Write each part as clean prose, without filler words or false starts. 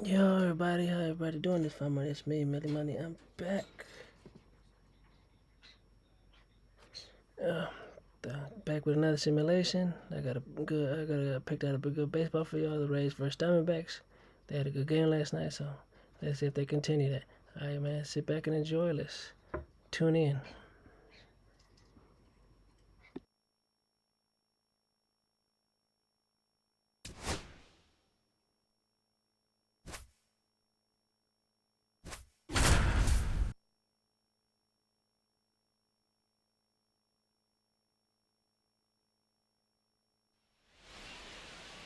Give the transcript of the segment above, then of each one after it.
Yo, everybody, how everybody doing this fine? It's me, Millie Money. I'm back. Uh, Back with another simulation. I picked out a good baseball for y'all. The Rays versus Diamondbacks. They had a good game last night, so let's see if they continue that. All right, man, sit back and enjoy. Let's tune in.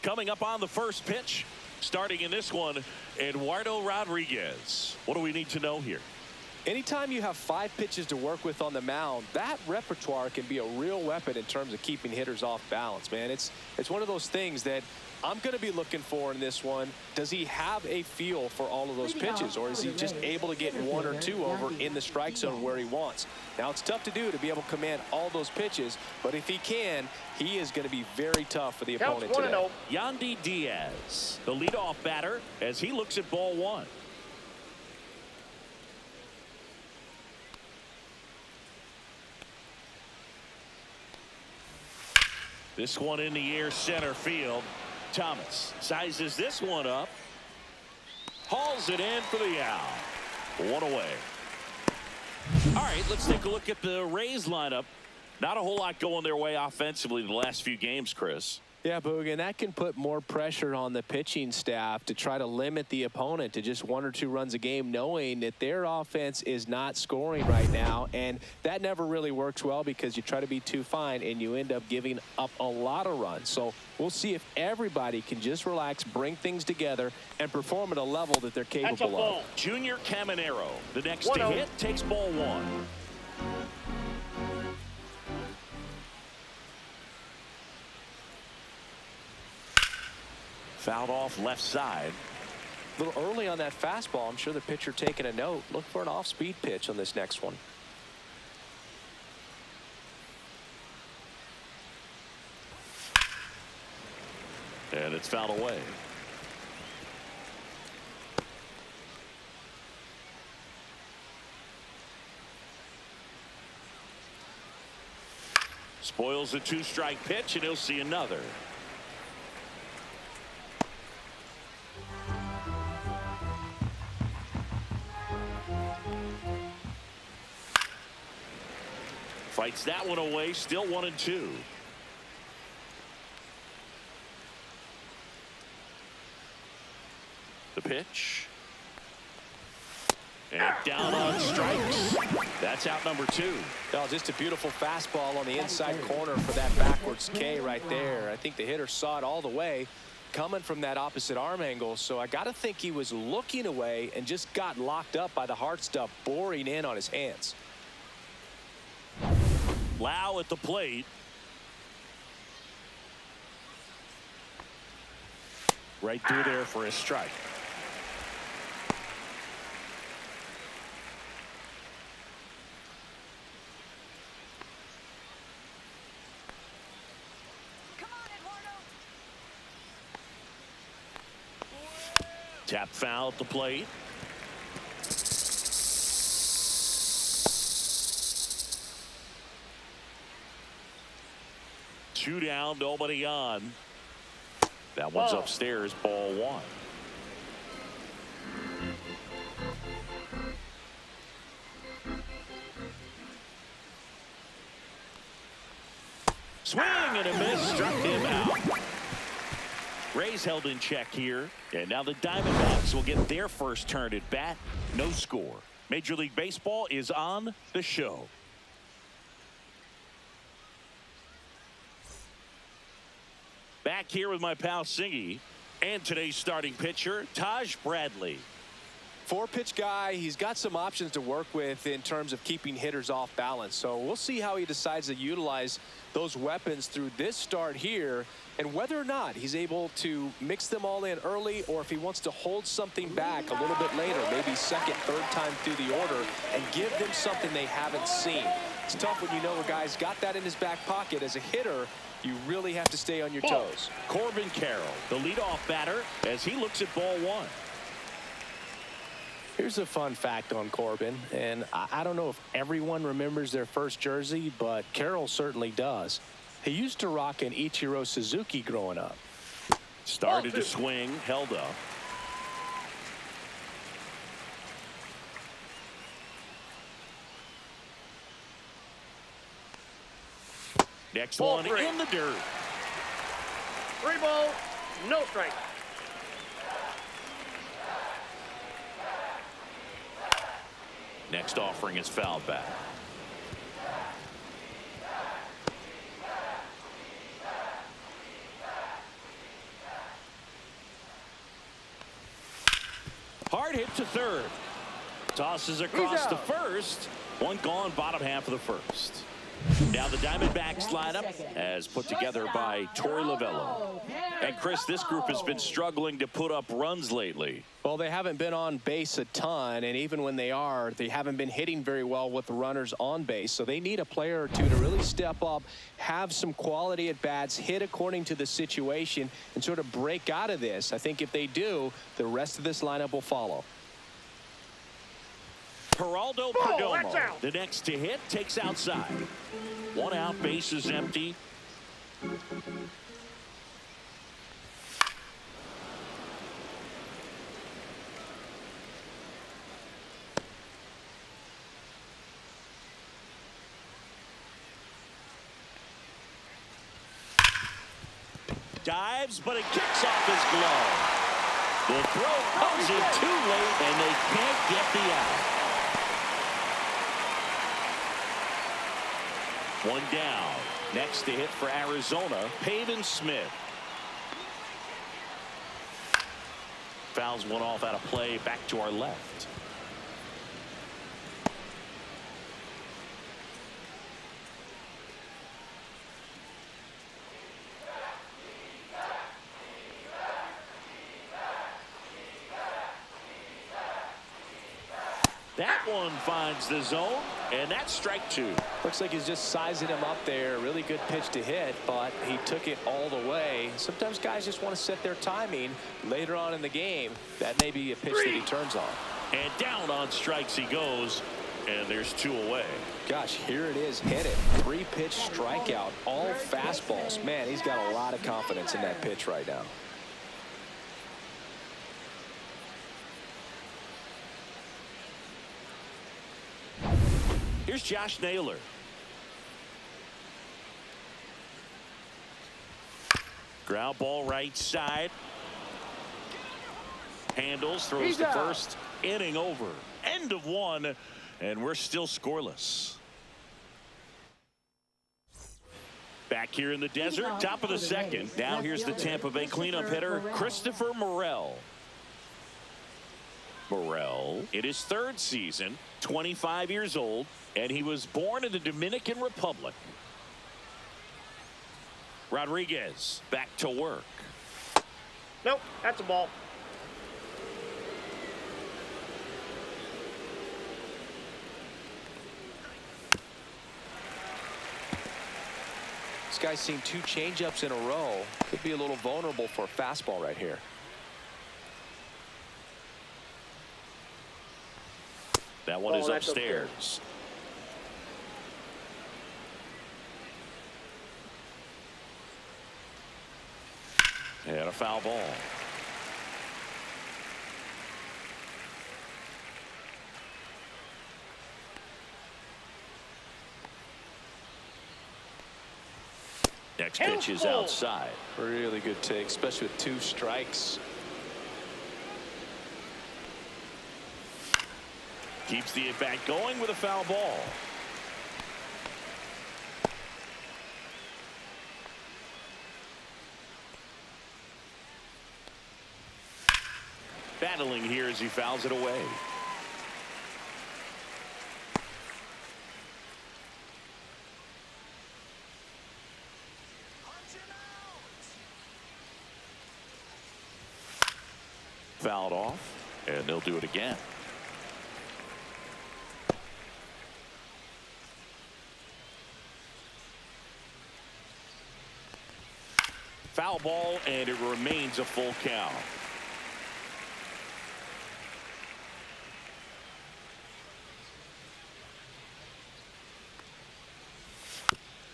Coming up on the first pitch, starting in this one, Eduardo Rodriguez. What do we need to know here? Anytime you have 5 pitches to work with on the mound, that repertoire can be a real weapon in terms of keeping hitters off balance, man. It's one of those things that I'm going to be looking for in this one. Does he have a feel for all of those pitches, or is he just able to get 1 or 2 over in the strike zone where he wants? Now, it's tough to do to be able to command all those pitches, but if he can, he is going to be very tough for the opponent today. Yandy Diaz, the leadoff batter, as he looks at ball 1. This one in the air, center field. Thomas sizes this one up, hauls it in for the out. 1 away. All right, let's take a look at the Rays lineup. Not a whole lot going their way offensively the last few games, Chris. Yeah, Boog, and that can put more pressure on the pitching staff to try to limit the opponent to just 1 or 2 runs a game, knowing that their offense is not scoring right now. And that never really works well because you try to be too fine and you end up giving up a lot of runs. So we'll see if everybody can just relax, bring things together, and perform at a level that they're capable of. Junior Caminero, the next to hit, takes ball 1. Fouled off left side. A little early on that fastball. I'm sure the pitcher taking a note. Look for an off-speed pitch on this next one. And it's fouled away. Spoils the 2-strike pitch, and he'll see another. Fights that one away, still 1-2. The pitch. And down on strikes. That's out number 2. Oh, just a beautiful fastball on the inside corner for that backwards K right there. I think the hitter saw it all the way coming from that opposite arm angle. So I got to think he was looking away and just got locked up by the hard stuff boring in on his hands. Lau at the plate. Right through there for a strike. Tap foul at the plate. Two down, nobody on. That one's upstairs, ball 1. Swing and a miss, struck him out. Rays held in check here, and now the Diamondbacks will get their first turn at bat. No score. Major League Baseball is on the show. Back here with my pal Singy and today's starting pitcher, Taj Bradley. 4-pitch guy. He's got some options to work with in terms of keeping hitters off balance. So we'll see how he decides to utilize those weapons through this start here, and whether or not he's able to mix them all in early, or if he wants to hold something back a little bit later, maybe second, third time through the order, and give them something they haven't seen. It's tough when you know a guy's got that in his back pocket. As a hitter, you really have to stay on your toes. Corbin Carroll, the leadoff batter, as he looks at ball 1. Here's a fun fact on Corbin, and I don't know if everyone remembers their first jersey, but Carroll certainly does. He used to rock an Ichiro Suzuki growing up. Started to swing, held up. Next one in the dirt. 3 ball, no strike. Next offering is fouled back. Hard hit to third. Tosses across to first. One gone, bottom half of the first. Now the Diamondbacks lineup as put together by Torey Lovullo. And Chris, this group has been struggling to put up runs lately. Well, they haven't been on base a ton, and even when they are, they haven't been hitting very well with the runners on base. So they need a player or two to really step up, have some quality at bats, hit according to the situation, and sort of break out of this. I think if they do, the rest of this lineup will follow. Geraldo Perdomo, the next to hit, takes outside. 1 out, base is empty. Dives, but it kicks off his glove. The throw comes in too late, and they can't get the out. 1 down. Next to hit for Arizona, Pavin Smith. Fouls one off out of play, back to our left. That one finds the zone, and that's strike 2. Looks like he's just sizing him up there. Really good pitch to hit, but he took it all the way. Sometimes guys just want to set their timing later on in the game. That may be a pitch that he turns on. And down on strikes he goes, and there's 2 away. Gosh, here it is. Hit it. 3-pitch strikeout. All fastballs. Man, he's got a lot of confidence in that pitch right now. Here's Josh Naylor. Ground ball right side. Handles, throws the first. Inning over. End of 1, and we're still scoreless. Back here in the desert, top of the second. Now here's the Tampa Bay cleanup hitter, Christopher Morel. Morel in his 3rd season, 25 years old, and he was born in the Dominican Republic. Rodriguez back to work. Nope, that's a ball. This guy's seen 2 changeups in a row. Could be a little vulnerable for a fastball right here. That one is upstairs. And a foul ball. Next pitch is outside. Really good take, especially with 2 strikes. Keeps the at-bat going with a foul ball. Battling here as he fouls it away. Fouled off, and they'll do it again. Foul ball, and it remains a full count.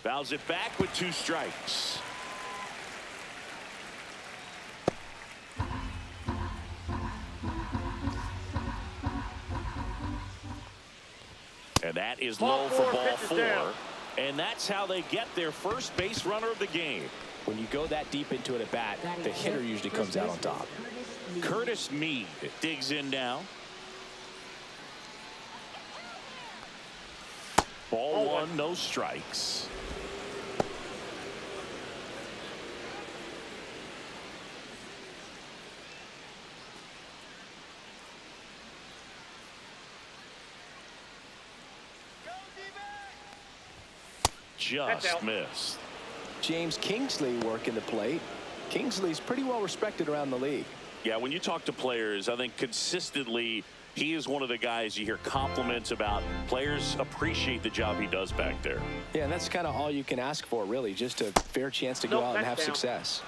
Fouls it back with 2 strikes. And that is low for ball 4. And that's how they get their first base runner of the game. When you go that deep into an at-bat, the hitter usually comes out on top. Curtis Mead digs in now. Ball 1, no strikes. Just missed. James Kingsley working the plate. Kingsley's pretty well respected around the league. Yeah, when you talk to players, I think consistently he is one of the guys you hear compliments about. Players appreciate the job he does back there. Yeah, and that's kind of all you can ask for, really, just a fair chance to go out and have success.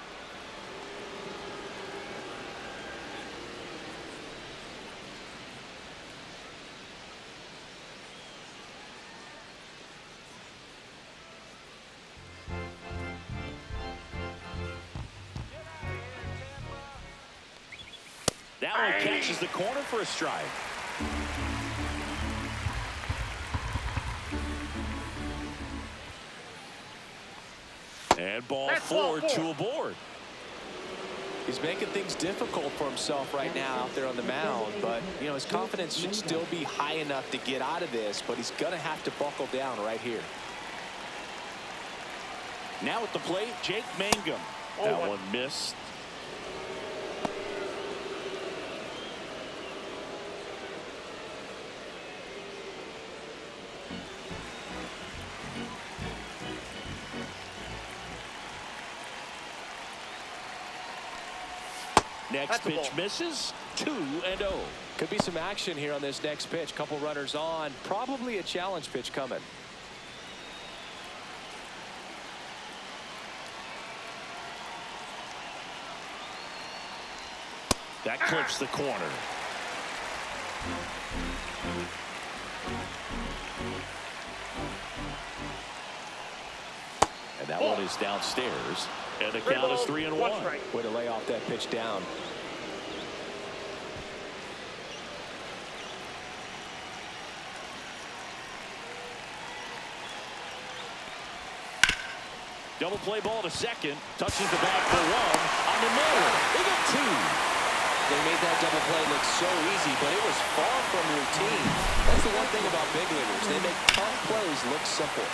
That one catches the corner for a strike. And ball 4, 2 aboard. He's making things difficult for himself right now out there on the mound, but you know his confidence should still be high enough to get out of this, but he's going to have to buckle down right here. Now at the plate, Jake Mangum. That one missed. Next pitch misses. 2-0. Could be some action here on this next pitch. Couple runners on. Probably a challenge pitch coming. That clips the corner. And that one is downstairs. And the count is 3-1. Way to lay off that pitch down. Double play ball to second. Touches the bag for 1. On the middle. They get 2. They made that double play look so easy, but it was far from routine. That's the one thing about big leaguers. They make tough plays look simple.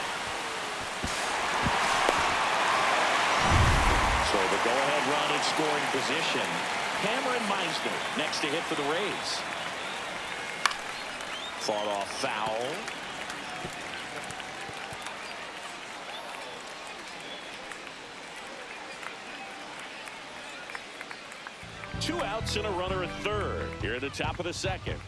So the go-ahead run in scoring position. Cameron Meisner next to hit for the Rays. Fought off foul. Two outs and a runner at third here at the top of the second.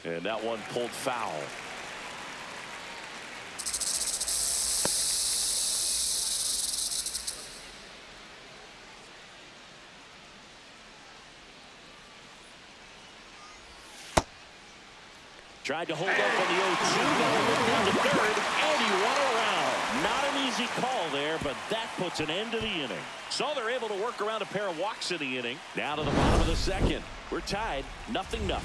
And that one pulled foul. Tried to hold up on the 0-2. Down to third, and he won around. Not an easy call there, but that puts an end to the inning. So they're able to work around a pair of walks in the inning. Now to the bottom of the second. We're tied, 0-0.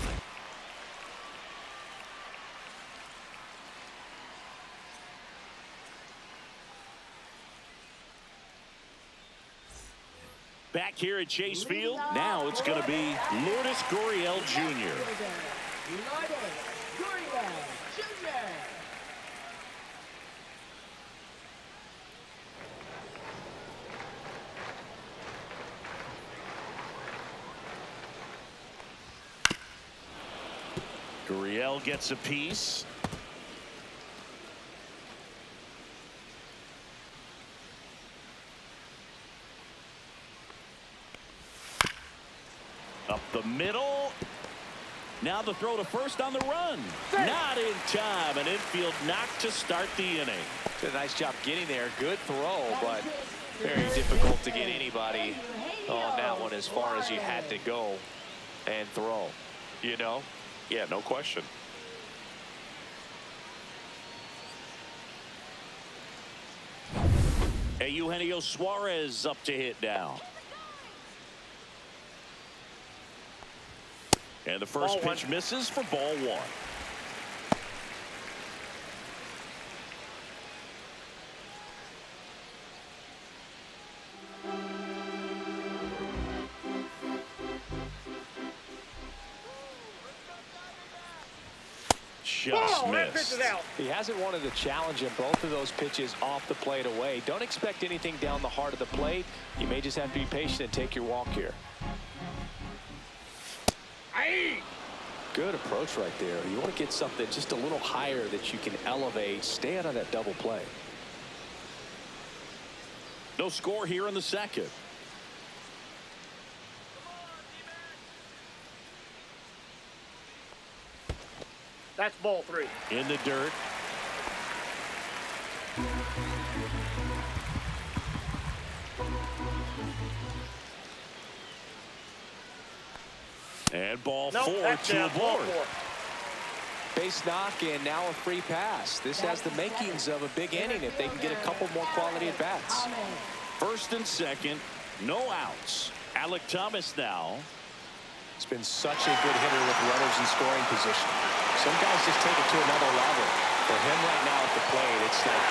Back here at Chase Field, now it's going to be Lourdes Gurriel Jr. Gurriel gets a piece. Up the middle. Now the throw to first on the run. Not in time. An infield knock to start the inning. Did a nice job getting there. Good throw, but very difficult to get anybody on that one as far as you had to go and throw. You know? Yeah, no question. Hey, Eugenio Suarez up to hit now. And the first pitch misses for ball one. Just missed. He hasn't wanted to challenge him. Both of those pitches off the plate away. Don't expect anything down the heart of the plate. You may just have to be patient and take your walk here. Good approach right there. You want to get something just a little higher that you can elevate. Stay out of that double play. No score here in the second. That's ball three. In the dirt. And ball four to a board. Base knock and now a free pass. This has the makings of a big inning if they can get a couple more quality at bats. First and second, no outs. Alek Thomas now. He's been such a good hitter with runners in scoring position. Some guys just take it to another level. For him right now at the plate, it's like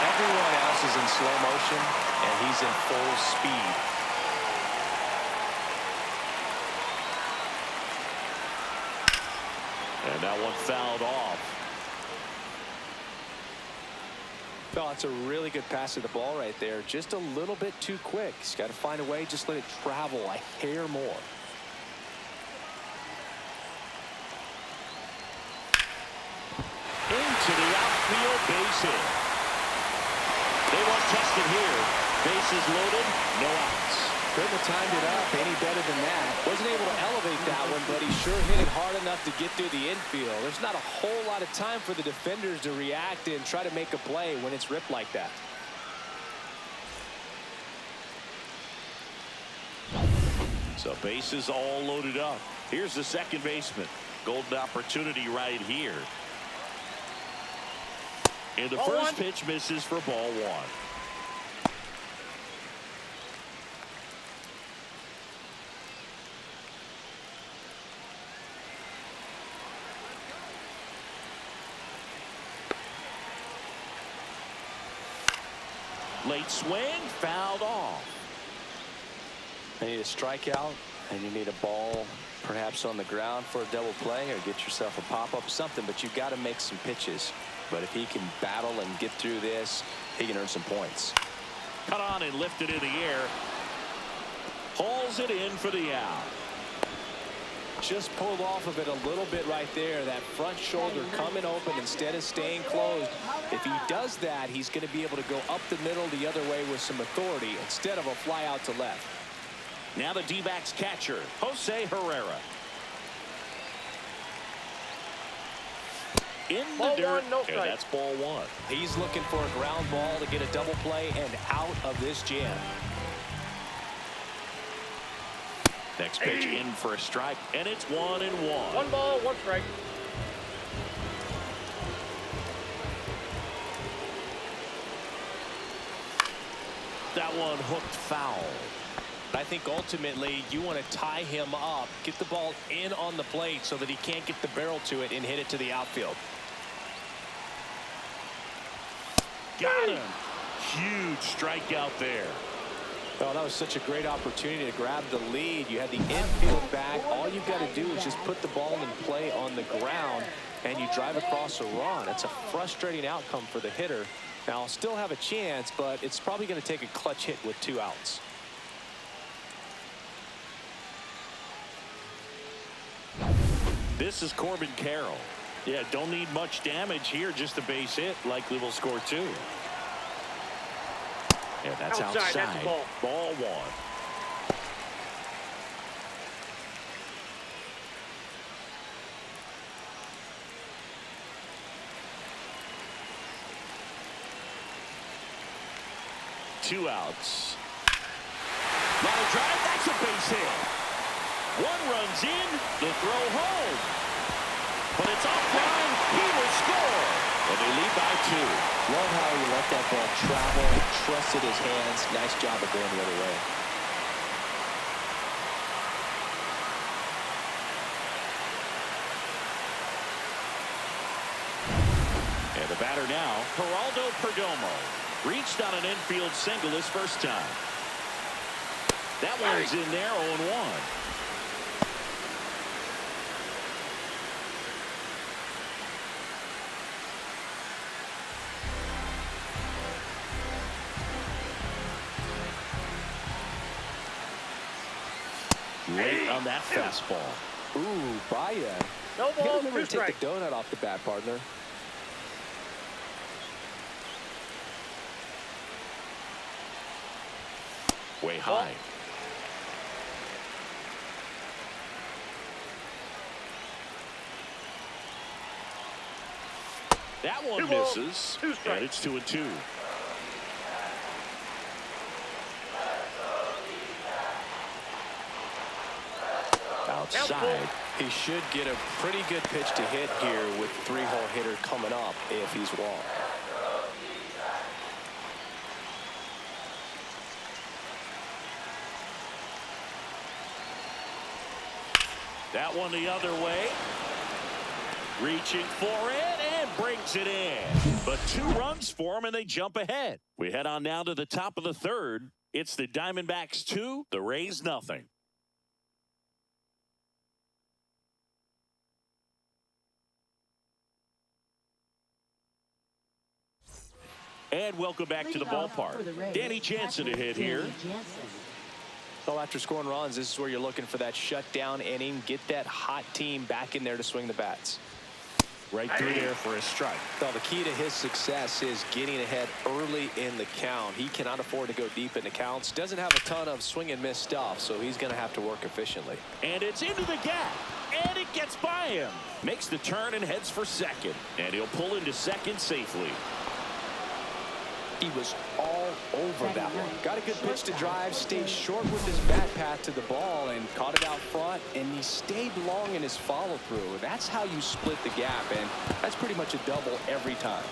everyone else is in slow motion and he's in full speed. And that one fouled off. Oh, it's a really good pass of the ball right there. Just a little bit too quick. He's got to find a way, just let it travel a hair more. Into the outfield, base hit. They want tested here. Bases loaded, no outs. Couldn't have timed it up any better than that. Wasn't able to elevate that one, but he sure hit it hard enough to get through the infield. There's not a whole lot of time for the defenders to react and try to make a play when it's ripped like that. So bases all loaded up. Here's the second baseman. Golden opportunity right here. And the first pitch misses for ball one. Late swing, fouled off. You need a strikeout, and you need a ball perhaps on the ground for a double play or get yourself a pop-up or something, but you've got to make some pitches. But if he can battle and get through this, he can earn some points. Cut on and lifted in the air. Hauls it in for the out. Just pulled off of it a little bit right there. That front shoulder coming open instead of staying closed. If he does that, he's going to be able to go up the middle the other way with some authority instead of a fly out to left. Now the D-backs catcher, Jose Herrera. In the dirt, and that's ball one. He's looking for a ground ball to get a double play and out of this jam. Next pitch in for a strike, and it's 1-1. 1 ball, 1 strike. That one hooked foul. I think ultimately you want to tie him up, get the ball in on the plate so that he can't get the barrel to it and hit it to the outfield. Got him. Huge strikeout there. Oh, that was such a great opportunity to grab the lead. You had the infield back. All you've got to do is just put the ball in play on the ground, and you drive across a run. It's a frustrating outcome for the hitter. Now, I'll still have a chance, but it's probably going to take a clutch hit with 2 outs. This is Corbin Carroll. Yeah, don't need much damage here, just a base hit. Likely will score 2. Yeah, that's outside. That's ball. Ball 1. Two outs. Line drive, that's a base hit. 1 runs in, the throw home. But it's offline, he will score. And they lead by 2. Love how he let that ball travel, trusted his hands. Nice job of going the other way. And the batter now, Geraldo Perdomo. Reached on an infield single his first time. That one's in there, 0-1. Late on that fastball. Ooh, Baya. No You gotta ball, remember 2 to take strikes. the donut off the bat, partner. Way high. That one 2 balls, misses. 2 strikes. And it's 2-2. Outside. He should get a pretty good pitch to hit here with the 3-hole hitter coming up if he's walked. That one the other way. Reaching for it and brings it in. But 2 runs for him and they jump ahead. We head on now to the top of the 3rd. It's the Diamondbacks 2, the Rays nothing. And welcome back to the ballpark. Danny Jansen to hit here. So after scoring runs, this is where you're looking for that shutdown inning. Get that hot team back in there to swing the bats. Right through there for a strike. Well, the key to his success is getting ahead early in the count. He cannot afford to go deep in the counts. Doesn't have a ton of swing and miss stuff, so he's going to have to work efficiently. And it's into the gap. And it gets by him. Makes the turn and heads for second. And he'll pull into second safely. He was all over that one. Got a good pitch to drive, stayed short with his bat path to the ball, and caught it out front, and he stayed long in his follow-through. That's how you split the gap, and that's pretty much a double every time.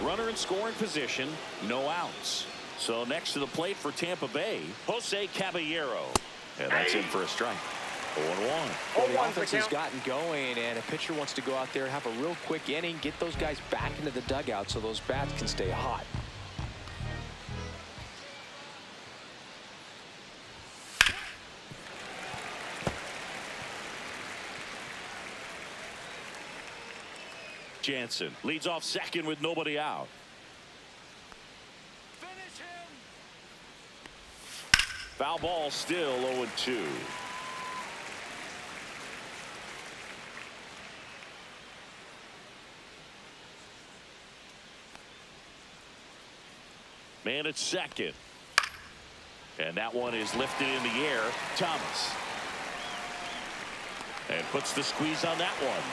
Runner in scoring position, no outs. So next to the plate for Tampa Bay, Jose Caballero. And that's in for a strike. 0-1. Well, the offense has gotten going, and a pitcher wants to go out there, have a real quick inning, get those guys back into the dugout so those bats can stay hot. Jansen leads off second with nobody out. Finish him. Foul ball still 0-2. Man at second. And that one is lifted in the air. Thomas. And puts the squeeze on that one.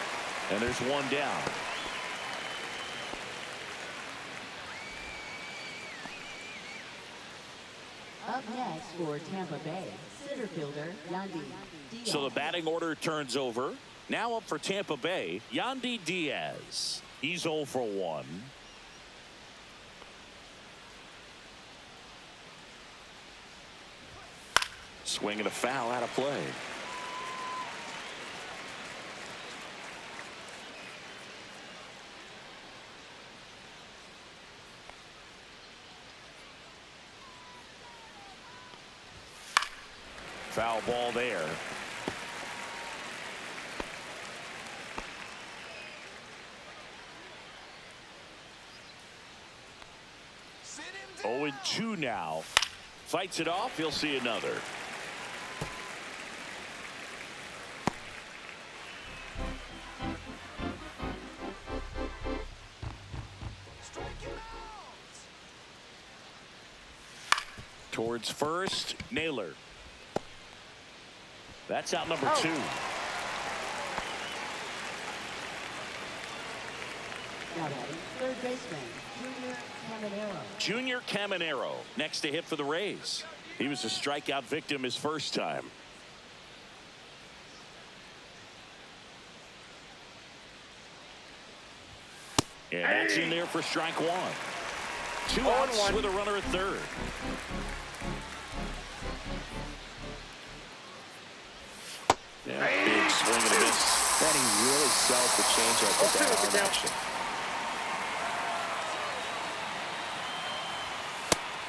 And there's one down. Up next for Tampa Bay, center fielder Yandy Diaz. So the batting order turns over. Now up for Tampa Bay, Yandy Diaz. He's 0 for 1. Swing and a foul out of play. Foul ball there. Oh, and 2 now. Fights it off. He'll see another. Towards first, Naylor. That's out number 2. Now batting, third baseman Junior Caminero. Junior Caminero next to hit for the Rays. He was a strikeout victim his first time. And that's in there for strike one. 2 outs with a runner at third. Yeah, big swing and a miss. And he really sells the changeup with that arm action.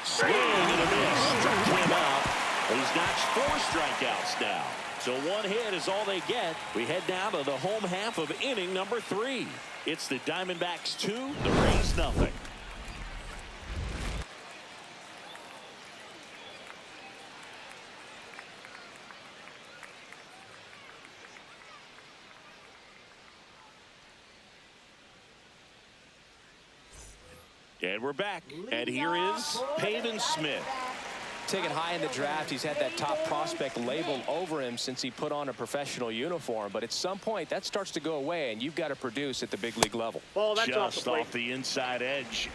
Swing and a miss. Struck him out. He's notched 4 strikeouts now. So 1 hit is all they get. We head down to the home half of inning number 3. It's the Diamondbacks 2, the Rays nothing. And we're back. And here is Pavin Smith. Taken high in the draft, he's had that top prospect label over him since he put on a professional uniform. But at some point, that starts to go away, and you've got to produce at the big league level. Ball, that's just off the inside edge.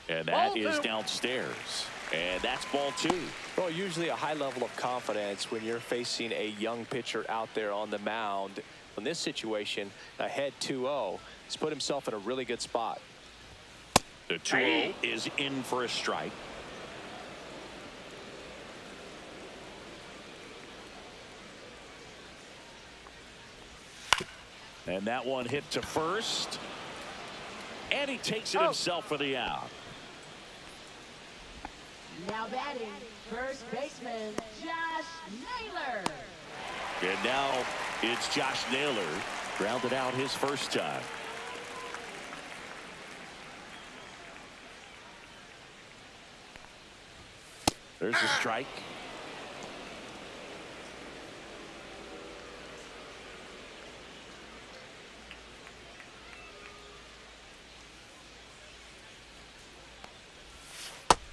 And that is downstairs. And that's ball 2. Well, usually a high level of confidence when you're facing a young pitcher out there on the mound. In this situation, ahead 2-0, he's put himself in a really good spot. The 2-0 is in for a strike. And that one hit to first. And he takes it himself for the out. Now batting, first baseman, Josh Naylor. And now it's Josh Naylor. Grounded out his first time. There's a strike.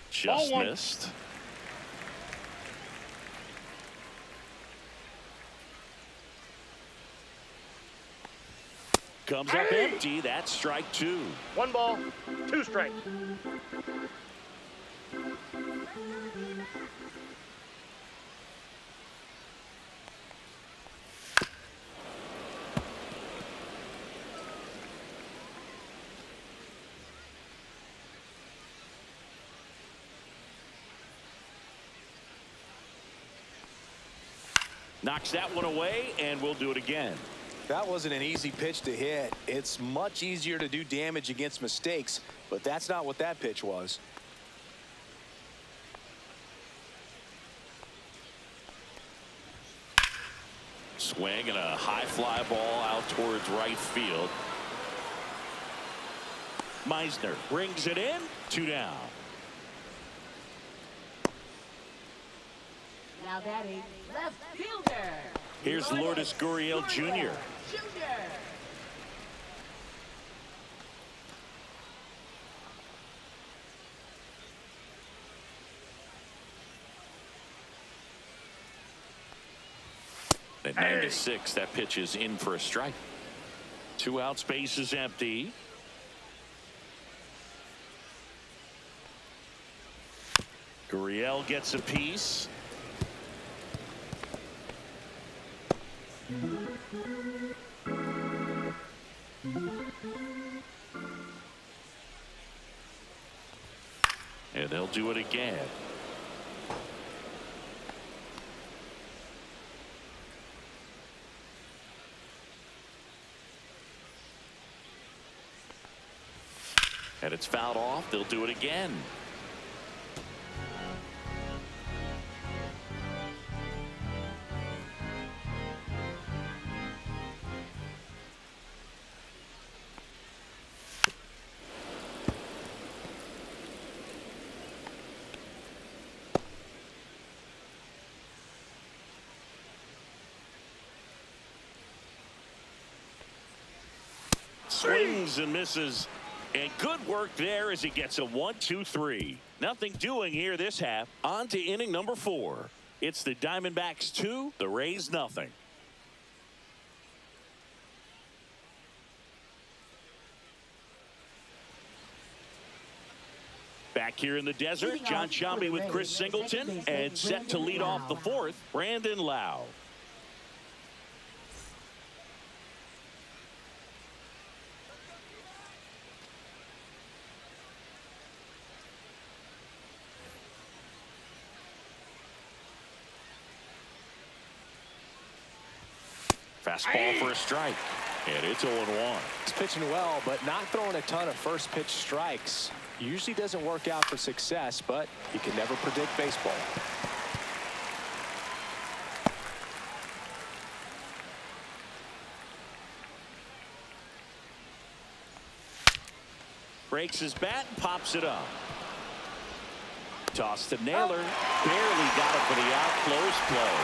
Just missed. Comes up empty. That's strike 2. 1 ball, 2 strikes. Knocks that one away, and we'll do it again. That wasn't an easy pitch to hit. It's much easier to do damage against mistakes, but that's not what that pitch was. Swing and a high fly ball out towards right field. Meisner brings it in. 2 down. Now batting, left fielder. Here's Lourdes Gurriel Jr. At 96, that pitch is in for a strike. 2 outs, base is empty. Gurriel gets a piece. And they'll do it again. And it's fouled off. They'll do it again. Swings and misses. And good work there as he gets a 1-2-3. Nothing doing here this half. On to inning number 4. It's the Diamondbacks 2, the Rays nothing. Back here in the desert, John Shambi with Chris Singleton, and set to lead off the fourth, Brandon Lau. Fastball for a strike, and it's 0-1. He's pitching well, but not throwing a ton of first pitch strikes. Usually doesn't work out for success, but you can never predict baseball. Breaks his bat and pops it up. Toss to Naylor. Barely got it for the out. Close play.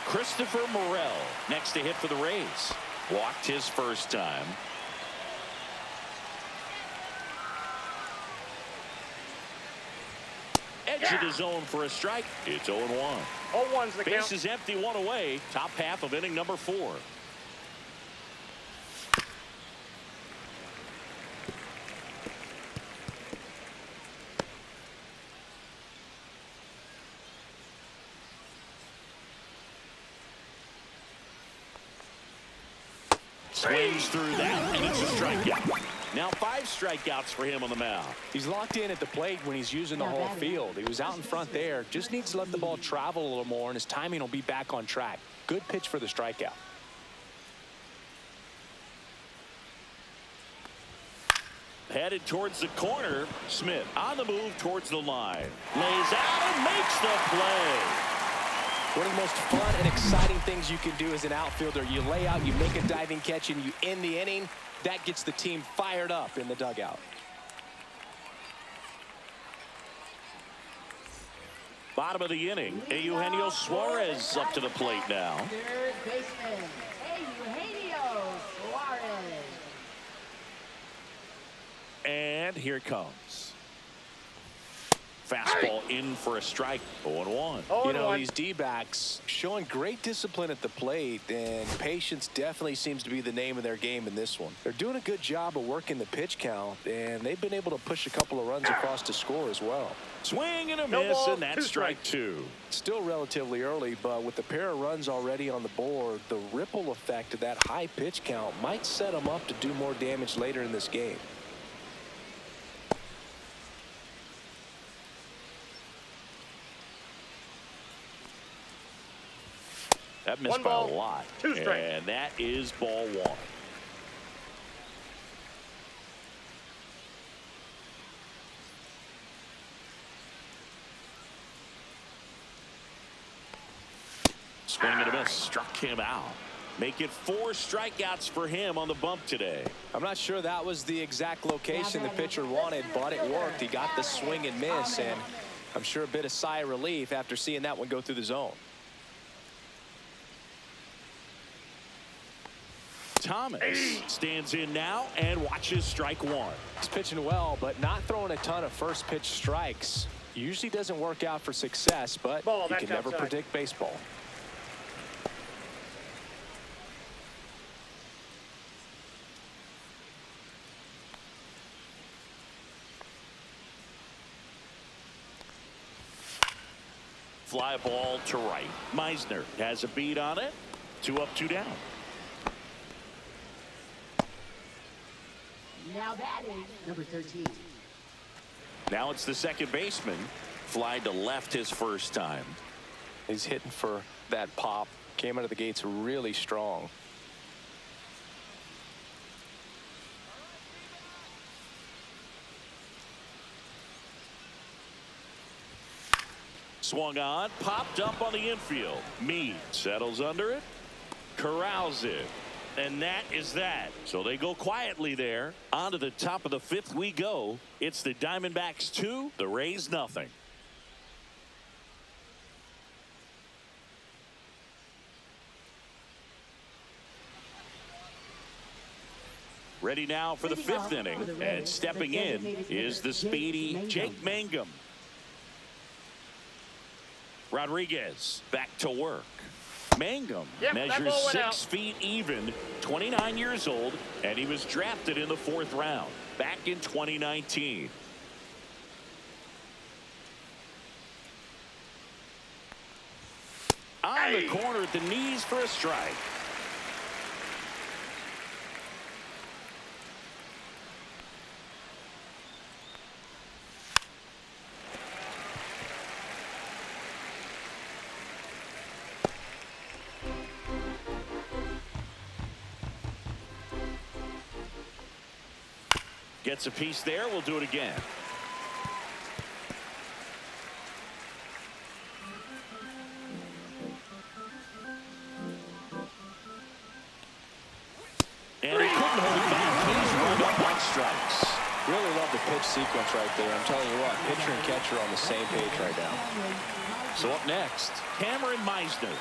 Christopher Morel next to hit for the Rays. Walked his first time. Edge of the zone for a strike. It's 0-1. 0-1's the count. Base is empty, one away. Top half of inning number 4. Swings through that, and it's a strikeout. Now 5 strikeouts for him on the mound. He's locked in at the plate when he's using the whole field. He was out in front there. Just needs to let the ball travel a little more, and his timing will be back on track. Good pitch for the strikeout. Headed towards the corner. Smith on the move towards the line. Lays out and makes the play. One of the most fun and exciting things you can do as an outfielder. You lay out, you make a diving catch, and you end the inning. That gets the team fired up in the dugout. Bottom of the inning, Eugenio Suarez up to the plate now. Third baseman, Eugenio Suarez. And here it comes. Fastball in for a strike. 0-1. You know, these D-backs showing great discipline at the plate, and patience definitely seems to be the name of their game in this one. They're doing a good job of working the pitch count, and they've been able to push a couple of runs across to score as well. Swing and a miss, and that's strike 2. Still relatively early, but with the pair of runs already on the board, the ripple effect of that high pitch count might set them up to do more damage later in this game. That missed by a lot. 2 strikes. And that is ball 1. Swing and a miss. Struck him out. Make it 4 strikeouts for him on the bump today. I'm not sure that was the exact location the pitcher wanted, but it worked. He got the swing and miss, and I'm sure a bit of sigh of relief after seeing that one go through the zone. Thomas stands in now and watches strike 1. He's pitching well, but not throwing a ton of first pitch strikes. Usually doesn't work out for success, but you can never predict baseball. Fly ball to right. Meisner has a beat on it. 2 up, 2 down. Now batting, number 13. Now it's the second baseman. Fly to left his first time. He's hitting for that pop. Came out of the gates really strong. Swung on, popped up on the infield. Meade settles under it, corrals it, and that is that. So they go quietly there. On to the top of the 5th we go. It's the Diamondbacks 2, the Rays nothing. Ready now for the 5th inning, and stepping in is the speedy Jake Mangum. Rodriguez back to work. Mangum Yep, that measures ball went 6 out. feet even, 29 years old, and he was drafted in the 4th round back in 2019. On the corner at the knees for a strike. Gets a piece there. We'll do it again. And he couldn't hold back. He's run up on strikes. Really love the pitch sequence right there. I'm telling you what, pitcher and catcher are on the same page right now. So up next, Cameron Meisner.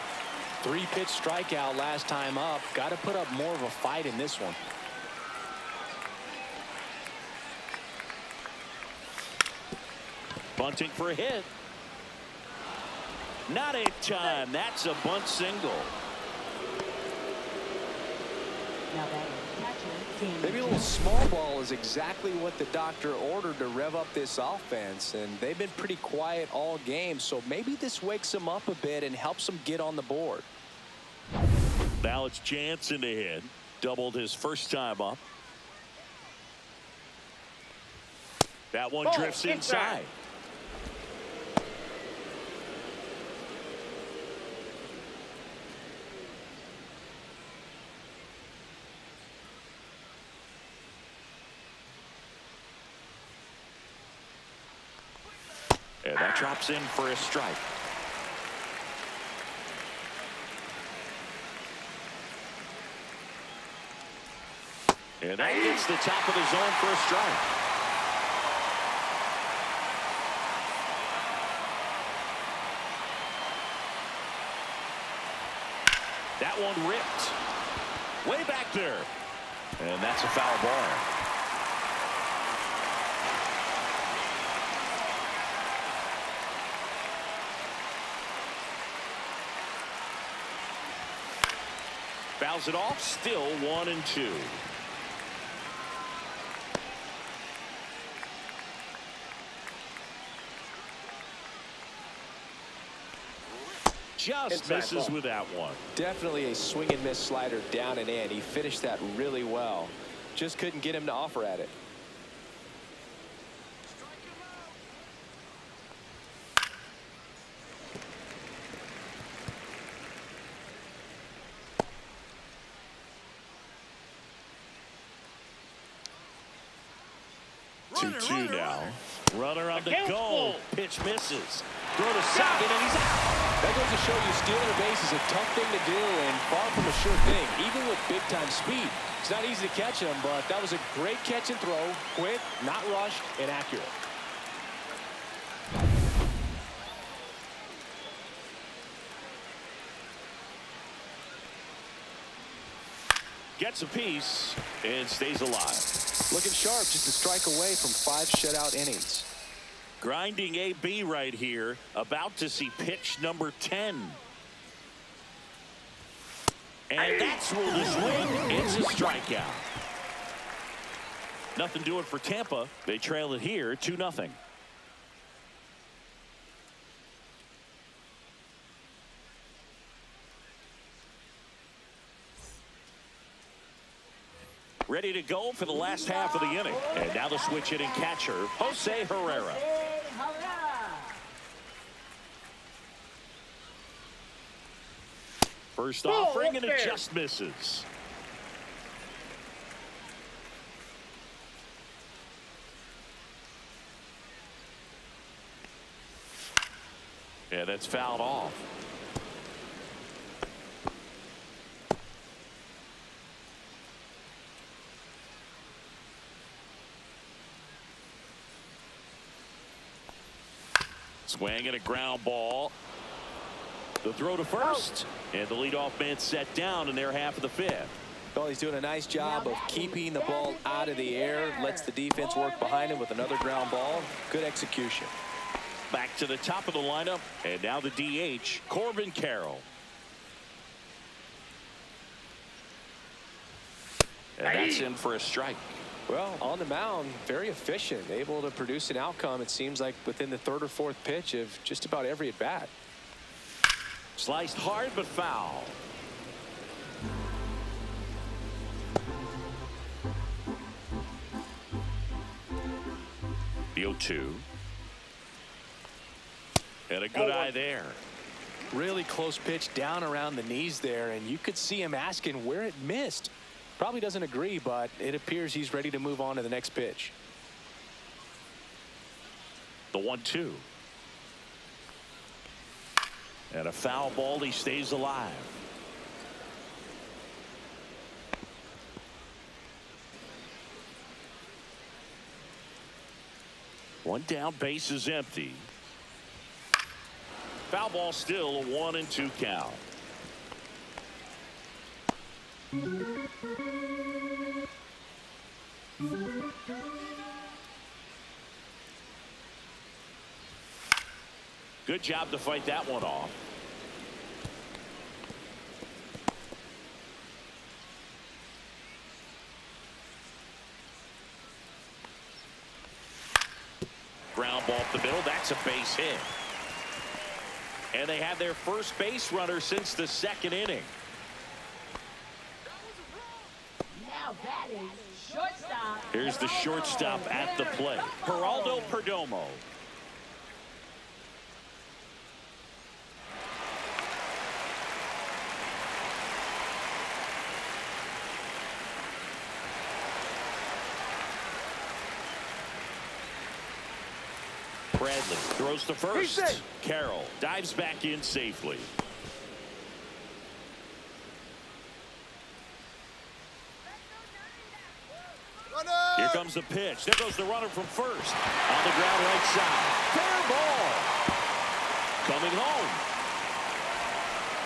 3-pitch strikeout last time up. Got to put up more of a fight in this one. Bunting for a hit. Not in time. That's a bunt single. Now batting catcher, Maybe a little small ball is exactly what the doctor ordered to rev up this offense, and they've been pretty quiet all game, so maybe this wakes them up a bit and helps them get on the board. Now it's Jansen to hit. Doubled his first time up. That one drifts inside. And that drops in for a strike. And that gets the top of the zone for a strike. That one ripped. Way back there. And that's a foul ball. Fouls it off. Still 1-2. Just misses with that one. Definitely a swing and miss slider down and in. He finished that really well. Just couldn't get him to offer at it. Two now. Runner on the goal. Pitch misses. Throw to second, and he's out. That goes to show you stealing a base is a tough thing to do and far from a sure thing, even with big-time speed. It's not easy to catch him, but that was a great catch and throw. Quick, not rushed, and accurate. Gets a piece and stays alive. Looking sharp, just a strike away from 5 shutout innings. Grinding AB right here. About to see pitch number 10. And that's ruled a swing. It's a strikeout. Nothing doing for Tampa. They trail it here 2-0. Ready to go for the last half of the inning. And now the switch hitting catcher, Jose Herrera. First offering, and it just misses. Yeah, that's fouled off. Swing and a ground ball. The throw to first. And the leadoff man set down in their half of the 5th. Well, he's doing a nice job of keeping the ball out of the air. Lets the defense work behind him with another ground ball. Good execution. Back to the top of the lineup. And now the DH, Corbin Carroll. And that's in for a strike. Well, on the mound, very efficient, able to produce an outcome, it seems like, within the third or fourth pitch of just about every at-bat. Sliced hard but foul. The 0-2. And a good eye there. Really close pitch down around the knees there, and you could see him asking where it missed. Probably doesn't agree, but it appears he's ready to move on to the next pitch. The 1-2. And a foul ball. He stays alive. One down, base is empty. Foul ball, still a 1-2 count. Good job to fight that one off. Ground ball up the middle. That's a base hit. And they have their first base runner since the second inning. Now batting, shortstop. Here's the shortstop at the plate, Geraldo Perdomo. Bradley throws to first. Carroll dives back in safely. Here comes the pitch. There goes the runner from first. On the ground right side. Fair ball. Coming home.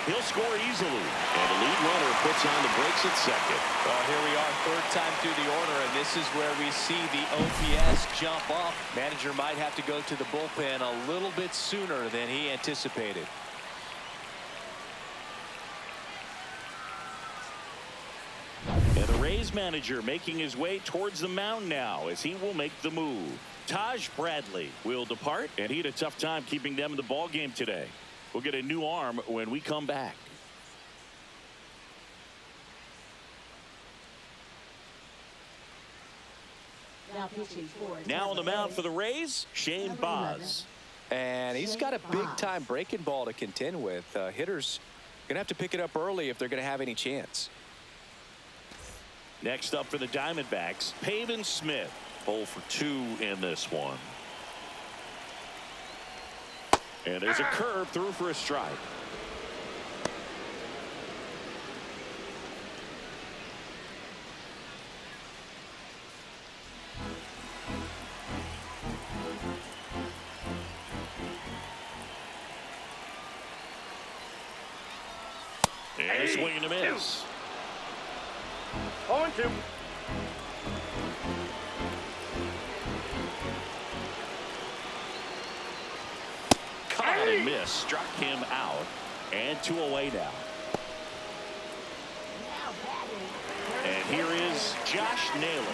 He'll score easily. And the lead runner puts on the brakes at second. Well, here we are, third time through the order, and this is where we see the OPS jump up. Manager might have to go to the bullpen a little bit sooner than he anticipated. And the Rays manager making his way towards the mound now as he will make the move. Taj Bradley will depart, and he had a tough time keeping them in the ball game today. We'll get a new arm when we come back. Now on the mound for the Rays, Shane Baz. And he's got a big-time breaking ball to contend with. Hitters going to have to pick it up early if they're going to have any chance. Next up for the Diamondbacks, Pavin Smith. 0 for 2 in this one. And there's a curve through for a strike. And a swing and a miss. 0-2. Caught and missed. Struck him out. And 2 away now. And here is Josh Naylor.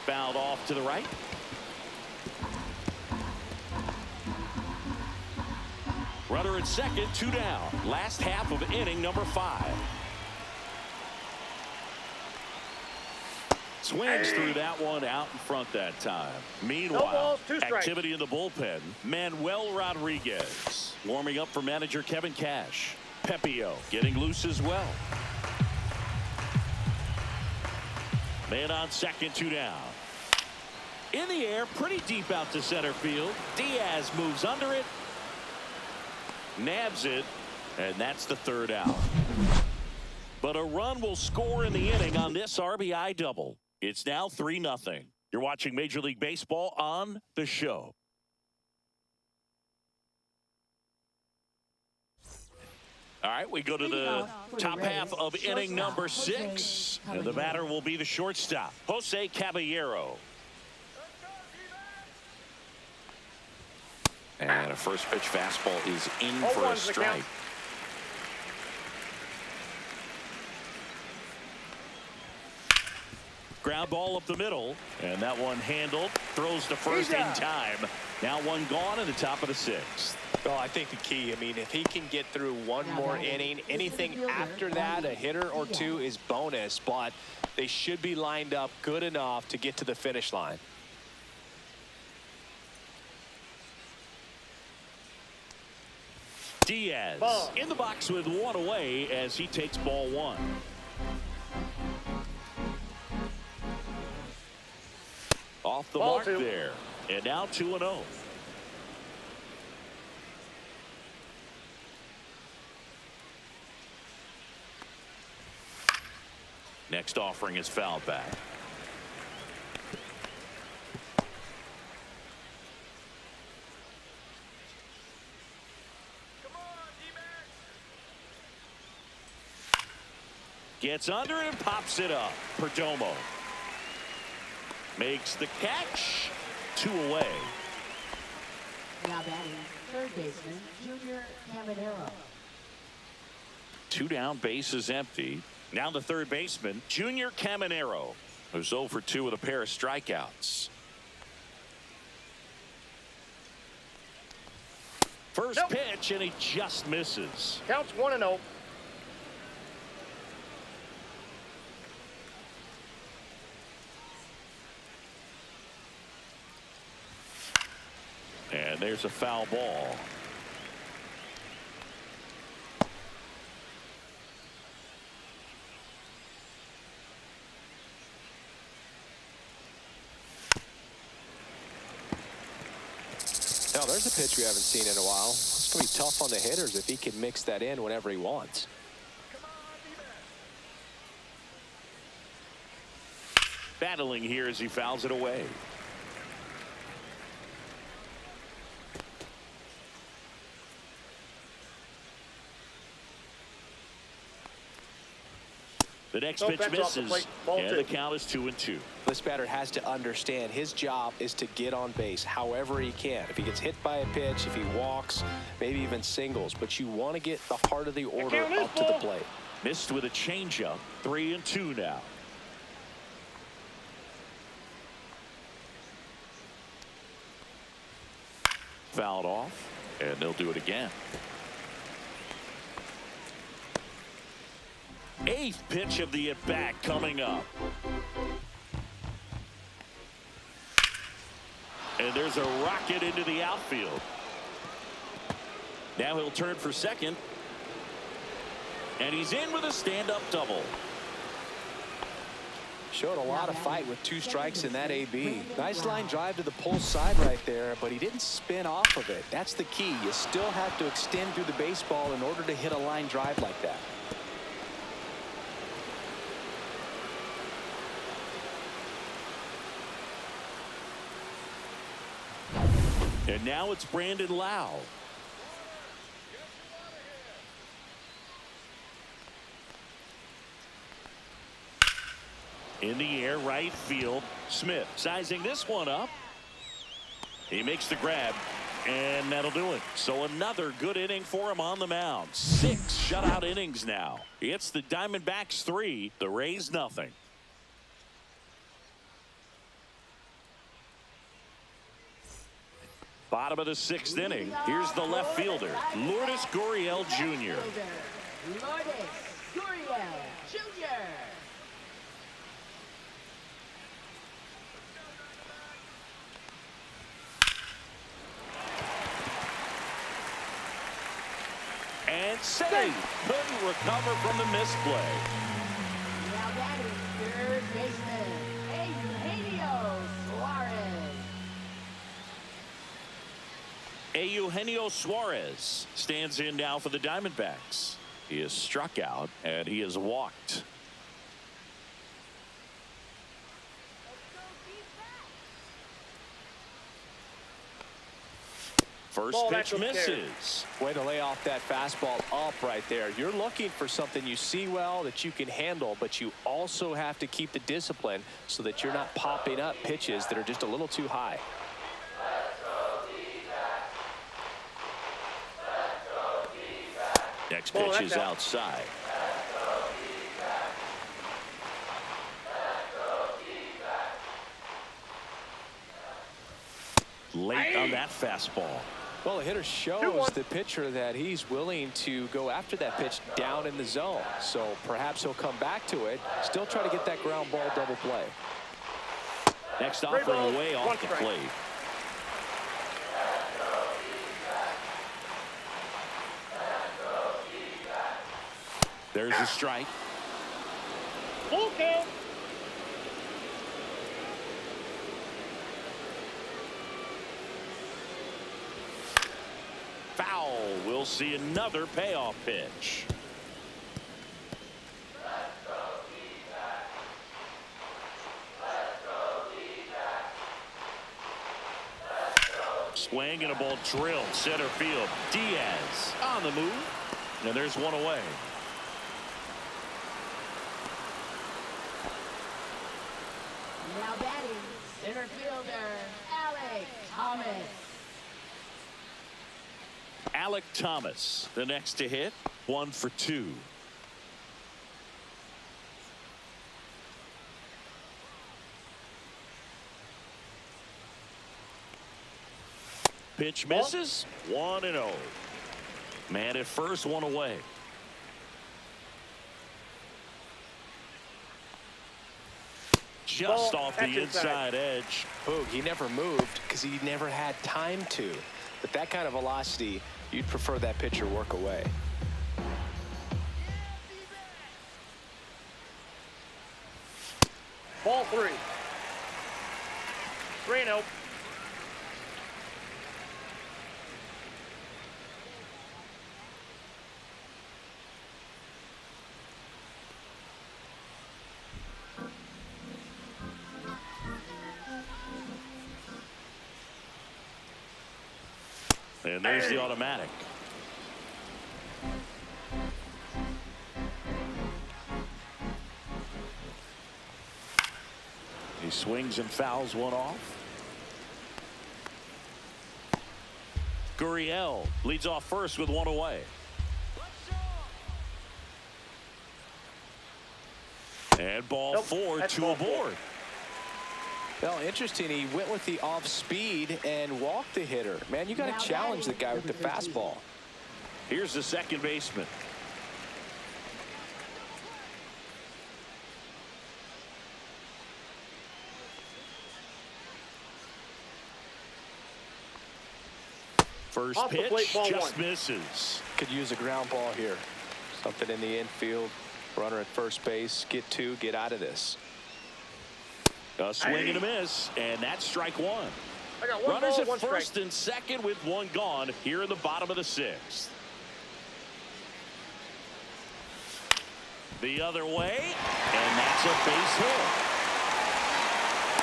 Fouled off to the right. Runner at second, 2 down. Last half of inning number 5. Swings through that one out in front that time. Meanwhile, activity in the bullpen. Manuel Rodriguez warming up for manager Kevin Cash. Pepio getting loose as well. Man on second, 2 down. In the air, pretty deep out to center field. Diaz moves under it. Nabs it, and that's the 3rd out. But a run will score in the inning on this RBI double. It's now 3-0. You're watching Major League Baseball on The Show. All right, we go to the top half of inning number 6. And the batter will be the shortstop, Jose Caballero. And a first pitch fastball is in for a 0-1's the count. strike. Ground ball up the middle, and that one handled. Throws to first in time. Now one gone in the top of the sixth. Well, I think the key, I mean, if he can get through one more inning, anything after that, a hitter or two is bonus, but they should be lined up good enough to get to the finish line. Diaz Ball. in the box with one away as he takes ball one. Off the Ball mark two. there. And now 2-0. Next offering is fouled back. Gets under it and pops it up. Perdomo makes the catch. 2 away. Now batting, third baseman, Junior Caminero. 2 down, bases empty. Now the third baseman, Junior Caminero, who's 0 for 2 with a pair of strikeouts. First Nope. pitch, and he just misses. Counts 1-0. And there's a foul ball. Now, there's a pitch we haven't seen in a while. It's going to be tough on the hitters if he can mix that in whenever he wants. Battling here as he fouls it away. The next No pitch offense off the misses, plate. Ball and two. the count is 2-2. This batter has to understand his job is to get on base however he can. If he gets hit by a pitch, if he walks, maybe even singles, but you want to get the heart of the order count is up to the ball. plate. Missed with a changeup. 3-2 now. Fouled off, and they'll do it again. 8th pitch of the at-bat coming up. And there's a rocket into the outfield. Now he'll turn for second. And he's in with a stand-up double. Showed a lot of fight with 2 strikes in that AB. Nice line drive to the pull side right there, but he didn't spin off of it. That's the key. You still have to extend through the baseball in order to hit a line drive like that. And now it's Brandon Lau. In the air, right field. Smith sizing this one up. He makes the grab, and that'll do it. So another good inning for him on the mound. 6 shutout innings now. It's the Diamondbacks 3, the Rays nothing. Bottom of the 6th inning. Here's the left fielder, Lourdes Gurriel Jr. Lourdes Gurriel Jr. And save. Couldn't recover from the misplay. Now batting, third baseman, Eugenio Suarez. Eugenio Suarez stands in now for the Diamondbacks. He is struck out and he is walked. First Ball pitch natural misses. Way to lay off that fastball up right there. You're looking for something you see well that you can handle, but you also have to keep the discipline so that you're not popping up pitches that are just a little too high. Next Ball, pitch that's is out. outside. Late on that fastball. Well, the hitter shows the pitcher that he's willing to go after that pitch down in the zone. So perhaps he'll come back to it. Still try to get that ground ball double play. Next offering way off the plate. There's a strike. Full count. Foul. We'll see another payoff pitch. Swing and a ball drilled center field. Diaz on the move. And there's one away. Now batting, center fielder, Alex Thomas. Alec Thomas, the next to hit. 1 for 2. Pitch misses. 1-0. Man at first, one away. Just off the inside edge. Boog, he never moved because he never had time to. But that kind of velocity, you'd prefer that pitcher work away. Ball 3. 3-0. And there's the automatic. He swings and fouls one off. Gurriel leads off first with one away. And ball 4, 2 aboard. Well, interesting. He went with the off speed and walked the hitter. Man, you got to challenge the guy with the fastball. Here's the second baseman. First Off the pitch plate, ball just 1. misses. Could use a ground ball here. Something in the infield. Runner at first base. Get 2. Get out of this. A swing and a miss, and that's strike 1. I got one Runners ball, at one strike. first and second with one gone here in the bottom of the 6th. The other way, and that's a base hit.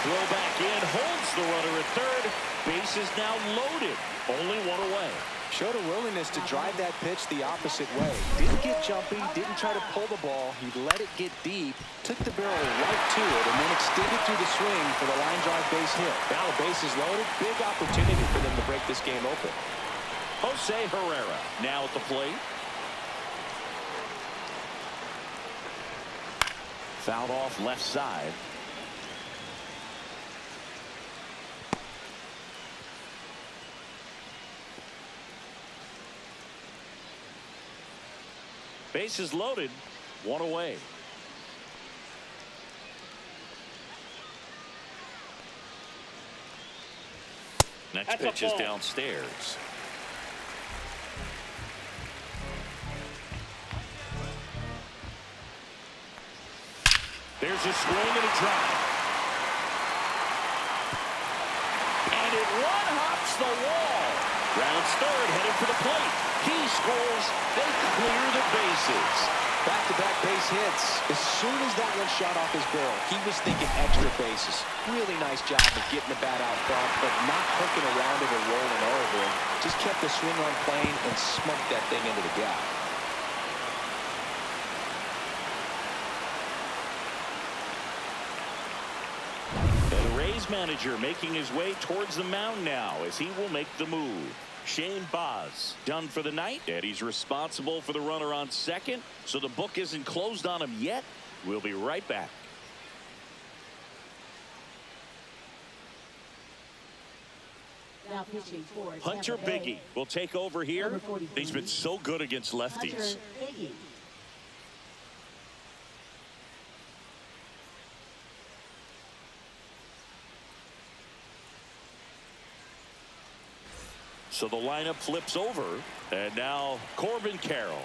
Throw back in, holds the runner at third. Base is now loaded. Only one away. Showed a willingness to drive that pitch the opposite way. Didn't get jumpy, didn't try to pull the ball. He let it get deep, took the barrel right to it, and then extended through the swing for the line drive base hit. Now the base is loaded. Big opportunity for them to break this game open. Jose Herrera now at the plate. Fouled off left side. Bases loaded, one away. Next That's a pitch is ball. downstairs. There's a swing and a drive. And it one-hops the wall. Rounds third, headed for the plate. He scores. They clear the bases. Back-to-back base hits. As soon as that one shot off his barrel, he was thinking extra bases. Really nice job of getting the bat out front, but not hooking around it or rolling over it. Just kept the swing on plane and smoked that thing into the gap. And the Rays manager making his way towards the mound now as he will make the move. Shane Baz done for the night, and he's responsible for the runner on second, so the book isn't closed on him yet. We'll be right back. Now pitching for Hunter Tampa Bay, Biggie will take over here. Number 43. He's been so good against lefties. Hunter Biggie. So the lineup flips over, and now Corbin Carroll.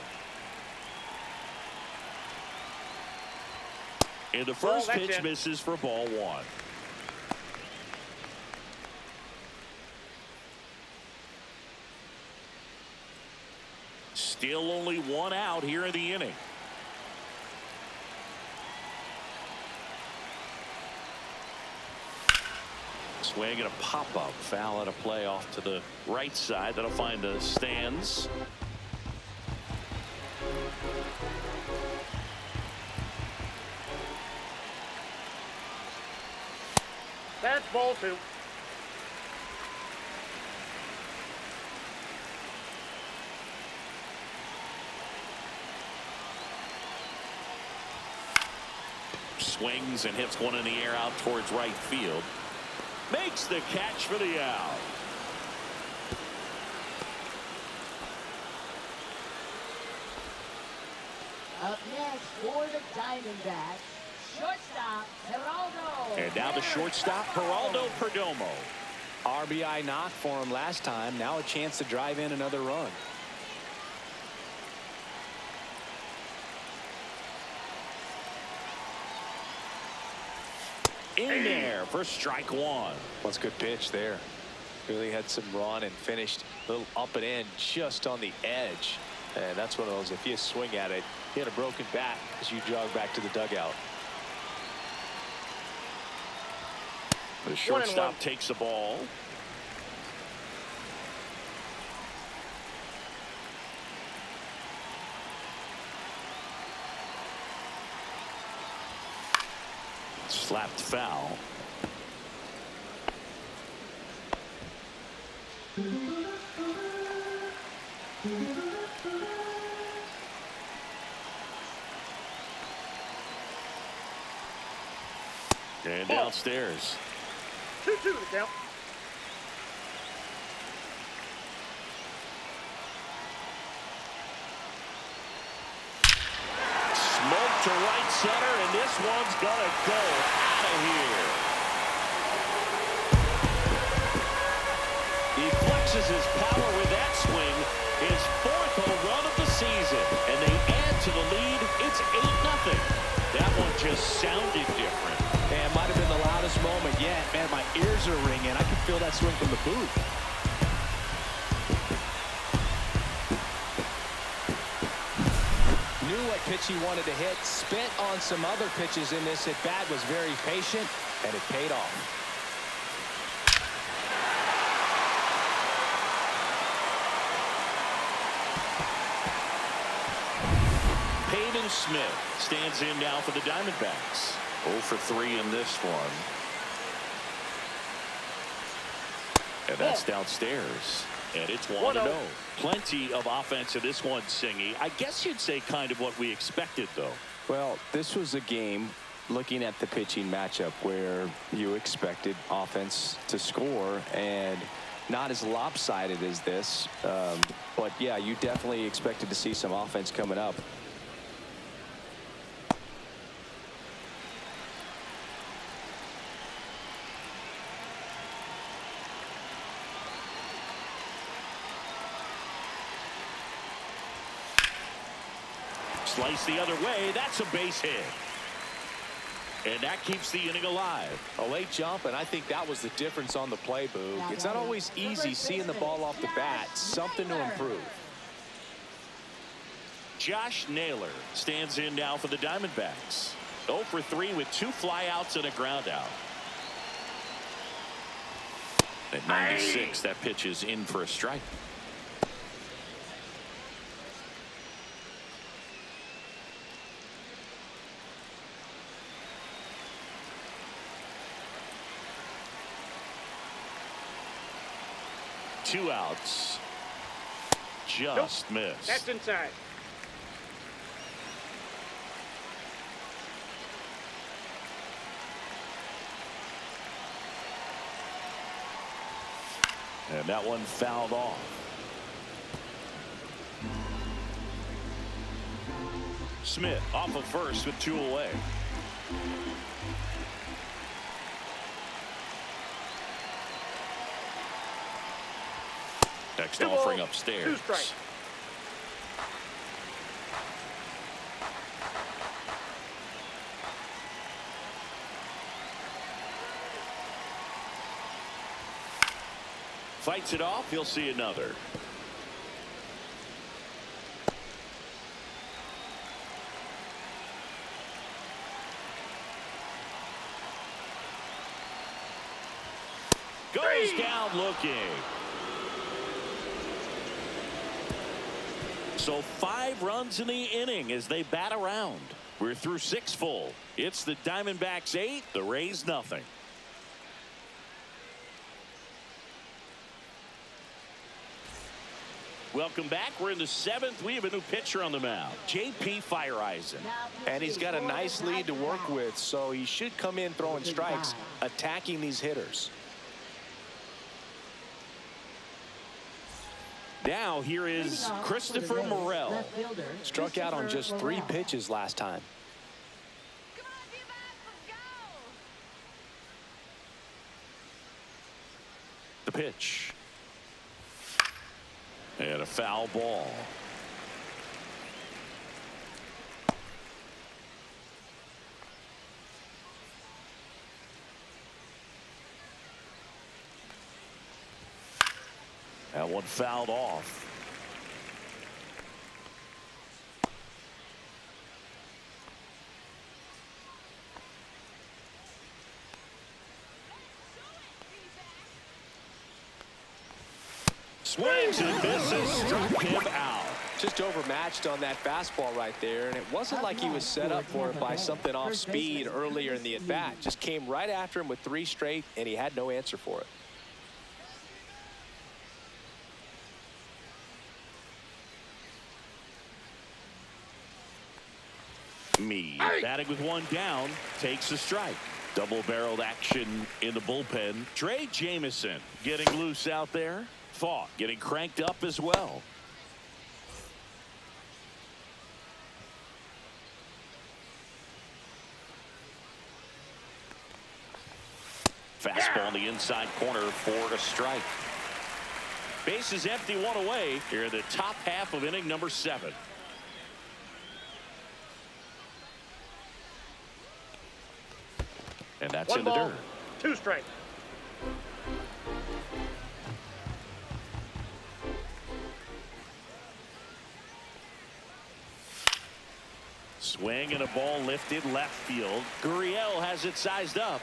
And the first that's pitch it. misses for ball one. Still only one out here in the inning. Swing and a pop-up foul at a play off to the right side. That'll find the stands. That's ball two. Swings and hits one in the air out towards right field. Makes the catch for the out. Up next for the Diamondbacks, shortstop Geraldo. And now the shortstop, Geraldo Perdomo. RBI knock for him last time. Now a chance to drive in another run. In there for strike one. That's a good pitch there. Really had some run and finished a little up and in just on the edge. And that's one of those, if you swing at it, you had a broken bat as you jog back to the dugout. The shortstop takes the ball. Slapped foul. And downstairs. 2-2 the count. Smoke to right center, and this one's gonna go out of here. He flexes his power with that swing, his fourth home run of the season, and they add to the lead. It's 8-0. That one just sounded different. And it might have been the loudest moment yet. Man, my ears are ringing. I can feel that swing from the booth. Knew what pitch he wanted to hit. Spent on some other pitches in this at bat. Was very patient, and it paid off. Peyton Smith stands in now for the Diamondbacks. 0 for 3 in this one. And that's downstairs. And it's 1-0. Plenty of offense in this one, Singy. I guess you'd say kind of what we expected, though. Well, this was a game, looking at the pitching matchup, where you expected offense to score, and not as lopsided as this. But, yeah, you definitely expected to see some offense coming up. Slice the other way. That's a base hit. And that keeps the inning alive. A late jump, and I think that was the difference on the play, Boog. It's not always easy seeing the ball off the bat. Something to improve. Josh Naylor stands in now for the Diamondbacks. 0 for 3 with 2 flyouts and a ground out. At 96, that pitch is in for a strike. Two outs. just missed. That's inside. And that one fouled off. Smith off of first with 2 away. Next Two offering balls, upstairs. 2 strikes. Fights it off. He'll see another. Goes down looking. So 5 runs in the inning as they bat around. We're through 6 full. It's the Diamondbacks 8, the Rays nothing. Welcome back. We're in the 7th. We have a new pitcher on the mound, J.P. Fireisen. And he's got a nice lead to work with, so he should come in throwing strikes, attacking these hitters. Now here is Christopher Morel. Struck out on just 3 pitches last time. The pitch. And a foul ball. That one fouled off. Swings and misses, struck him out. Just overmatched on that fastball right there, and it wasn't like he was set up for it by something off speed earlier in the at-bat. Just came right after him with 3 straight, and he had no answer for it. Meade batting with 1 down, takes a strike. Double-barreled action in the bullpen. Trey Jamison getting loose out there. Thought getting cranked up as well. Fastball in the inside corner for a strike. Base is empty, 1 away here in the top half of inning number 7. And that's 1 in the ball, dirt. 2 strikes. Swing and a ball lifted left field. Gurriel has it sized up.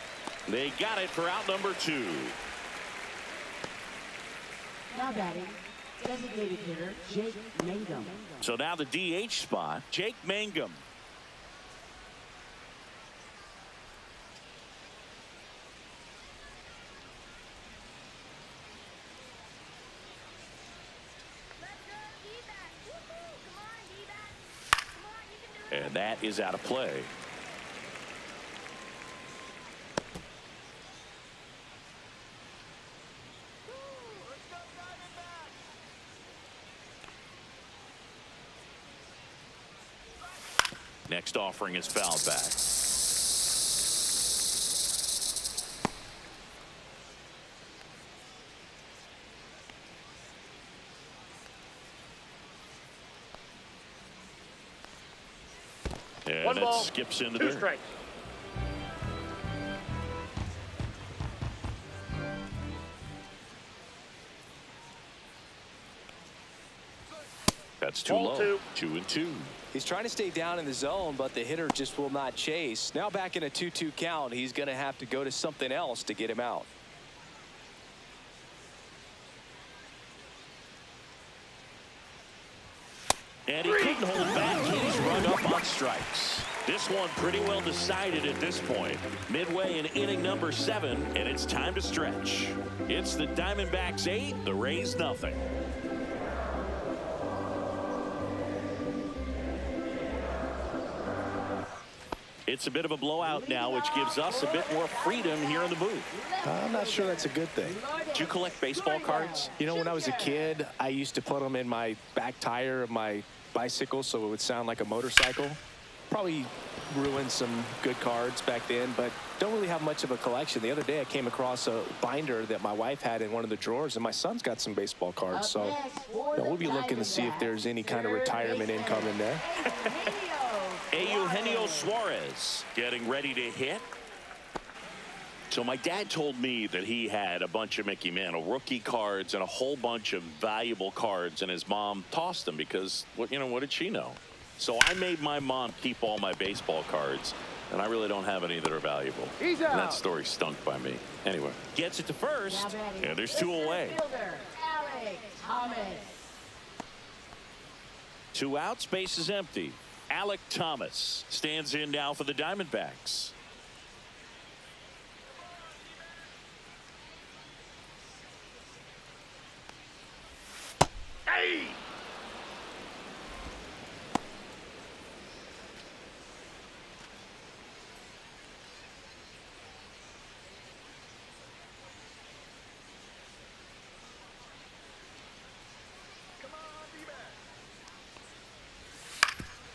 They got it for out number 2. Now batting, designated hitter Jake Mangum. So now the DH spot, Jake Mangum. And that is out of play. Next offering is fouled back. And 1 it ball, skips into 2 there. strikes. That's too Ball low. 2. 2-2. He's trying to stay down in the zone, but the hitter just will not chase. Now back in a 2-2 count, he's going to have to go to something else to get him out. And he couldn't hold back. He's run up on strikes. This one pretty well decided at this point. Midway in inning number 7, and it's time to stretch. It's the Diamondbacks 8, the Rays nothing. It's a bit of a blowout now, which gives us a bit more freedom here in the booth. I'm not sure that's a good thing. Do you collect baseball cards? You know, when I was a kid, I used to put them in my back tire of my bicycle so it would sound like a motorcycle. Probably ruined some good cards back then, but don't really have much of a collection. The other day I came across a binder that my wife had in one of the drawers, and my son's got some baseball cards. So we'll be looking to see if there's any kind of retirement income in there. Eugenio Suarez getting ready to hit. So my dad told me that he had a bunch of Mickey Mantle rookie cards and a whole bunch of valuable cards, and his mom tossed them because, what did she know? So I made my mom keep all my baseball cards, and I really don't have any that are valuable. And that story stunk by me. Anyway, gets it to first, and there's two away. Two out, space is empty. Alec Thomas stands in now for the Diamondbacks. Hey!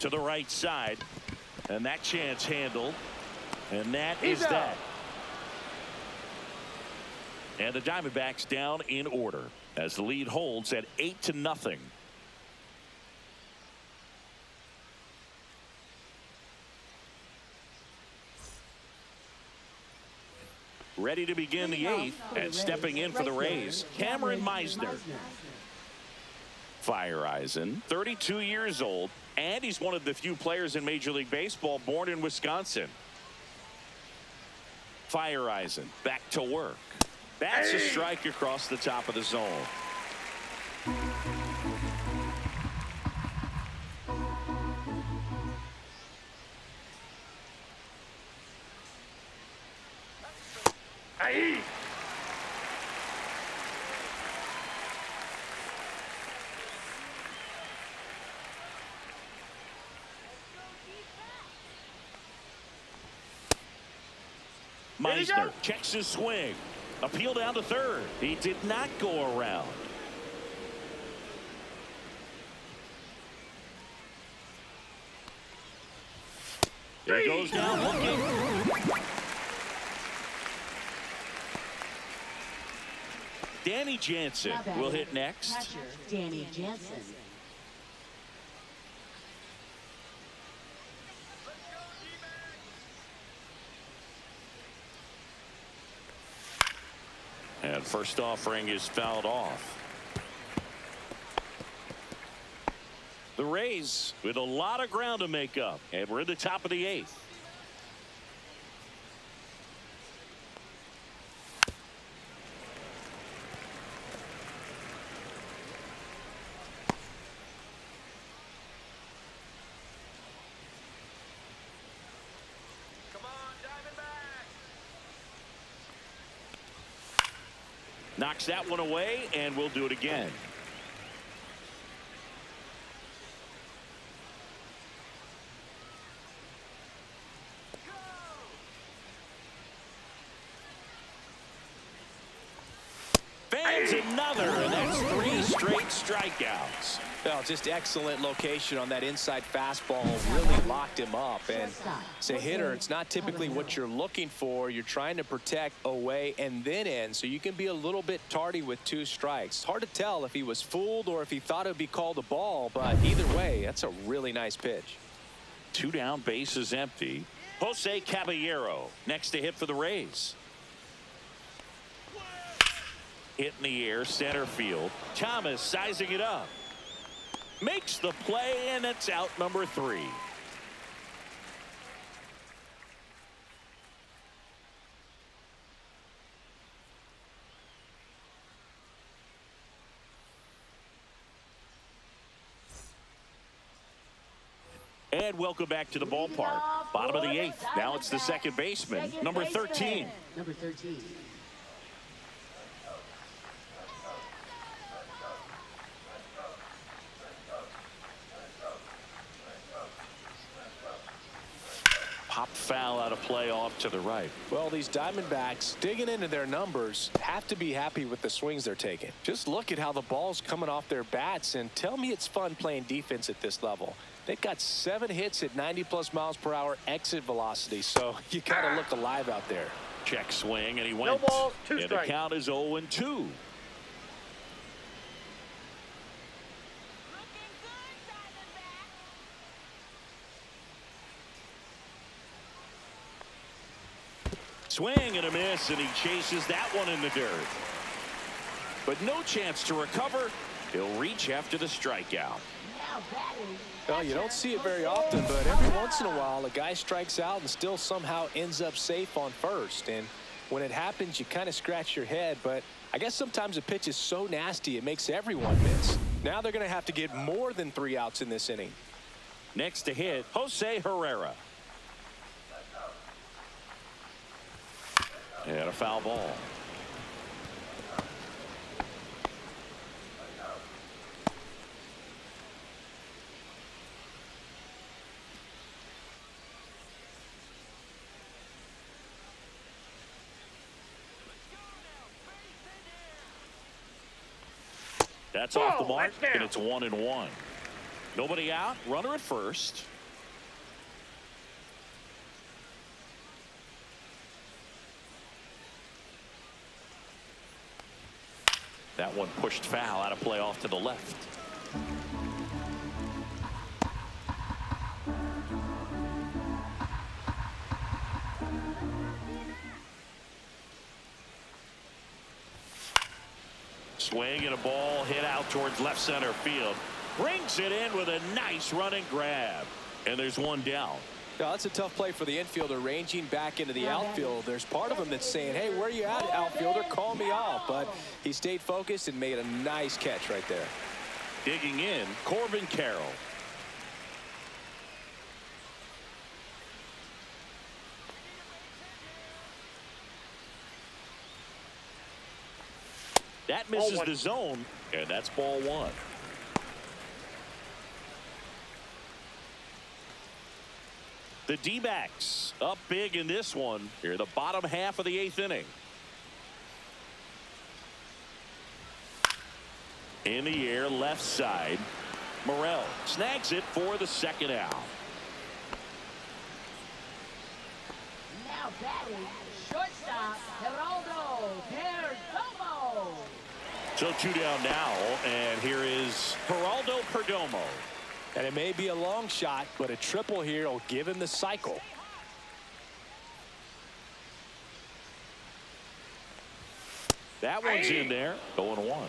To the right side, and that chance handled, and that is that. And the Diamondbacks down in order as the lead holds at 8-0. Ready to begin the 8th, and stepping in for the Rays, Cameron Meisner. Feyereisen, 32 years old, and he's one of the few players in Major League Baseball born in Wisconsin. Feyereisen back to work. That's a strike across the top of the zone. Aye. Meisner checks his swing. Appeal down to third. He did not go around. He goes down looking. Danny Jansen will hit next. Danny Jansen. And first offering is fouled off. The Rays with a lot of ground to make up, and we're in the top of the 8th. Knocks that one away, and we'll do it again. Fans another, and that's 3 straight strikeouts. Well, just excellent location on that inside fastball. Really locked him up. And as a hitter, it's not typically what you're looking for. You're trying to protect away and then in, so you can be a little bit tardy with 2 strikes. It's hard to tell if he was fooled or if he thought it would be called a ball, but either way, that's a really nice pitch. 2 down, bases empty. Jose Caballero next to hit for the Rays. Hit in the air, center field. Thomas sizing it up. Makes the play, and it's out number 3. And welcome back to the ballpark. Bottom of the 8th. Now it's the second baseman, number 13. Number 13. Popped foul out of play off to the right. Well, these Diamondbacks digging into their numbers have to be happy with the swings they're taking. Just look at how the ball's coming off their bats and tell me it's fun playing defense at this level. They've got 7 hits at 90+ miles per hour exit velocity, so you got to look alive out there. Check swing, and he No went. balls, 2 And the strikes. count is 0-2. Swing and a miss, and he chases that one in the dirt. But no chance to recover. He'll reach after the strikeout. Now batting. Well, you don't see it very often, but every once in a while a guy strikes out and still somehow ends up safe on first. And when it happens, you kind of scratch your head, but I guess sometimes a pitch is so nasty it makes everyone miss. Now they're going to have to get more than 3 outs in this inning. Next to hit, Jose Herrera. And a foul ball. That's off the Whoa, mark, that's down. and it's 1-1. Nobody out, runner at first. That one pushed foul out of play off to the left. Swing and a ball hit out towards left center field. Brings it in with a nice running grab. And there's one down. Now, that's a tough play for the infielder ranging back into the outfield. There's part of him that's saying, hey, where you at, outfielder? Call me off. But he stayed focused and made a nice catch right there. Digging in, Corbin Carroll. That misses the zone, and that's ball 1. The D-backs up big in this one here, the bottom half of the 8th inning. In the air, left side. Morel snags it for the 2nd out. Now batting. Shortstop. Geraldo Perdomo. So 2 down now, and here is Geraldo Perdomo. And it may be a long shot, but a triple here will give him the cycle. That one's in there. 0-1.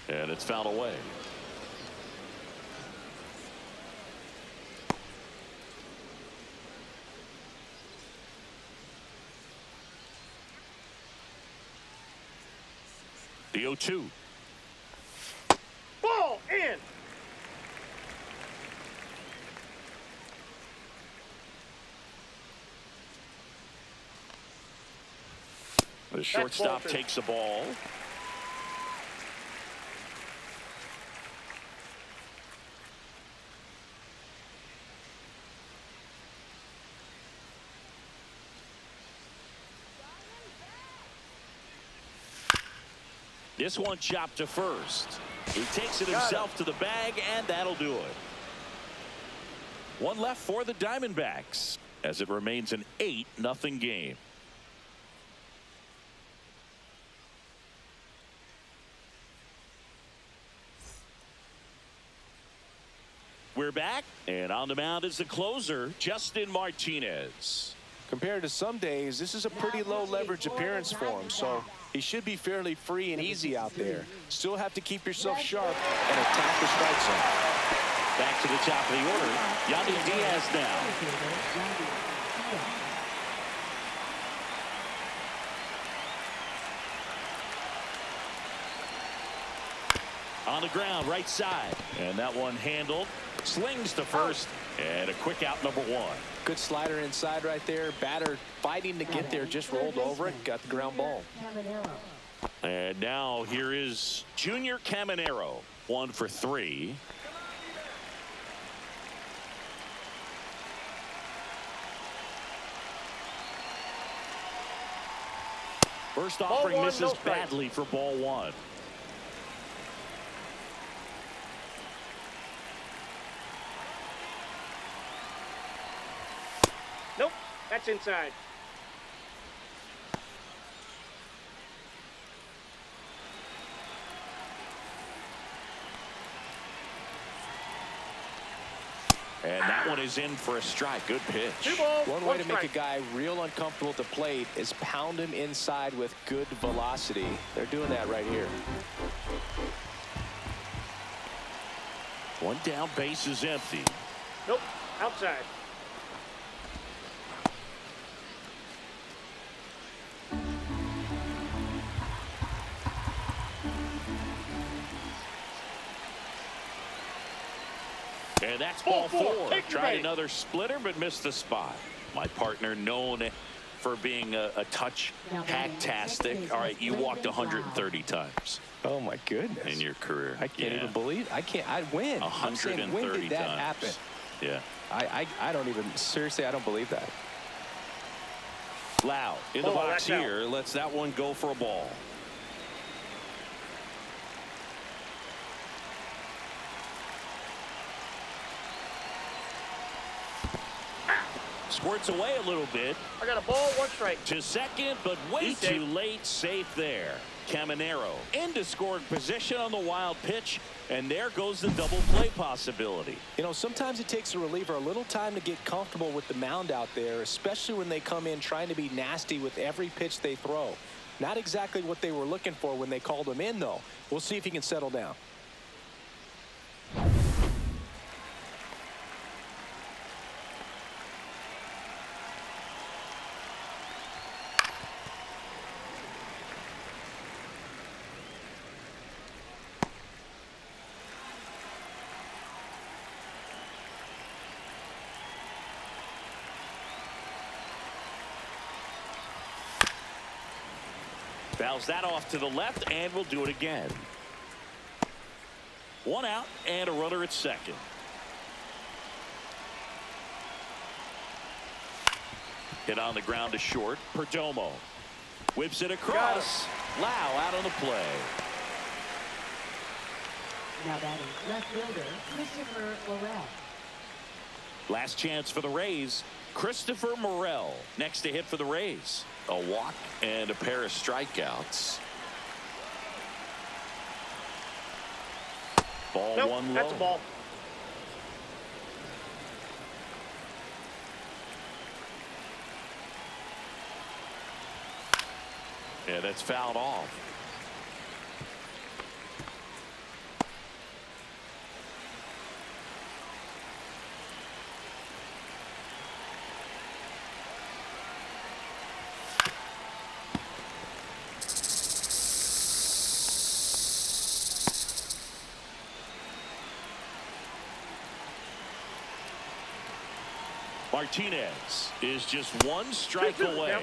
And it's fouled away. The 0-2. Ball in. The shortstop ball 2. takes the ball. This one chopped to first. He takes it himself to the bag, and that'll do it. One left for the Diamondbacks as it remains an 8-0 game. We're back, and on the mound is the closer, Justin Martinez. Compared to some days, this is a pretty low leverage appearance for him, so he should be fairly free and easy out there. Still have to keep yourself sharp and attack the strike zone. Back to the top of the order, Yandy Diaz now. On the ground, right side, and that one handled. Slings to first, and a quick out, number 1. Good slider inside right there. Batter fighting to get there, just rolled over it, got the ground ball. And now here is Junior Caminero, 1 for 3. First offering one, misses no strikes. badly for ball 1. Nope, that's inside. And that one is in for a strike. Good pitch. 2 balls, One way 1 to strike. make a guy real uncomfortable at the plate is pound him inside with good velocity. They're doing that right here. One down, base is empty. Nope, outside. And that's ball 4. Take the Tried bait. another splitter, but missed the spot. My partner known for being a touch hacktastic. All right, you walked 130 times Oh my goodness. in your career. I can't even believe I win. I'm saying, when 130 did that times. happen? Yeah. I don't even, seriously, I don't believe that. Lau in the Oh, box that's out. here. Lets that one go for a ball. Squirts away a little bit I got a ball, 1 strike. to second, but way He's too safe. late. Safe there. Caminero into scoring position on the wild pitch, and there goes the double play possibility. You know, sometimes it takes a reliever a little time to get comfortable with the mound out there, especially when they come in trying to be nasty with every pitch they throw. Not exactly what they were looking for when they called him in, though. We'll see if he can settle down. Fouls that off to the left, and we'll do it again. 1 out and a runner at second. Hit on the ground to short. Perdomo whips it across. Lau out on the play. Now batting left fielder, Christopher Morel. Last chance for the Rays. Christopher Morel next to hit for the Rays. A walk and a pair of strikeouts. Ball Nope, 1 low. that's a ball. Yeah, that's fouled off. Martinez is just 1 strike 2-2, away. yep.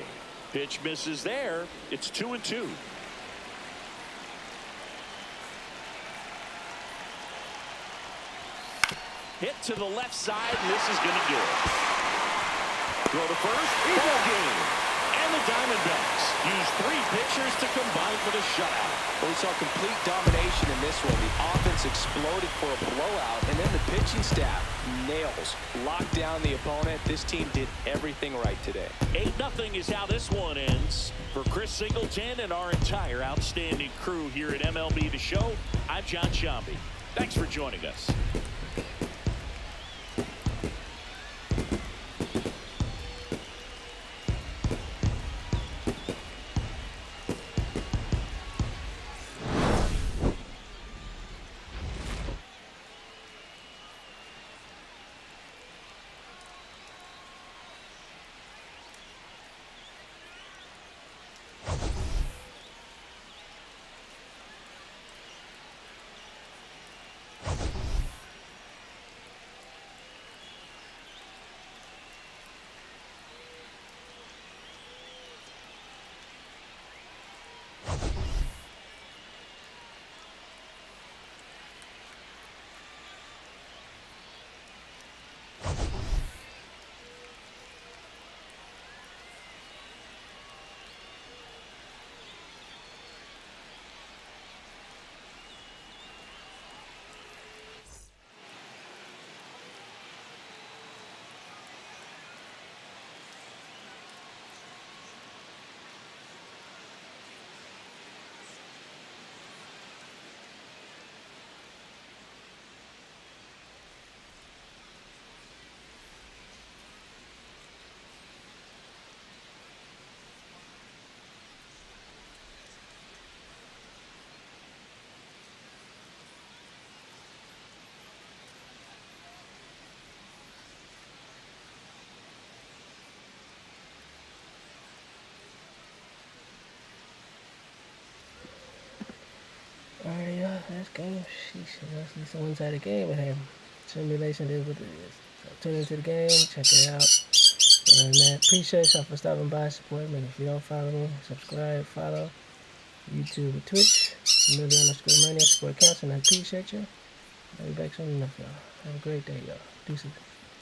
Pitch misses there. It's 2-2. Hit to the left side, and this is going to do it. Throw to first, ball game. And the Diamondbacks use 3 pitchers to combine for the shutout. Well, we saw complete domination in this one. The offense exploded for a blowout, and then the pitching staff nails, locked down the opponent. This team did everything right today. 8-0 is how this one ends. For Chris Singleton and our entire outstanding crew here at MLB The Show, I'm John Shambi. Thanks for joining us. sheesh, that's a one-sided game with him. Simulation is what it is. So tune into the game, check it out. And that, appreciate y'all for stopping by, support me. If you don't follow me, subscribe, follow. YouTube and Twitch. _Mania support counts, and I appreciate you. I'll be back soon enough, y'all. Have a great day, y'all. Deuces.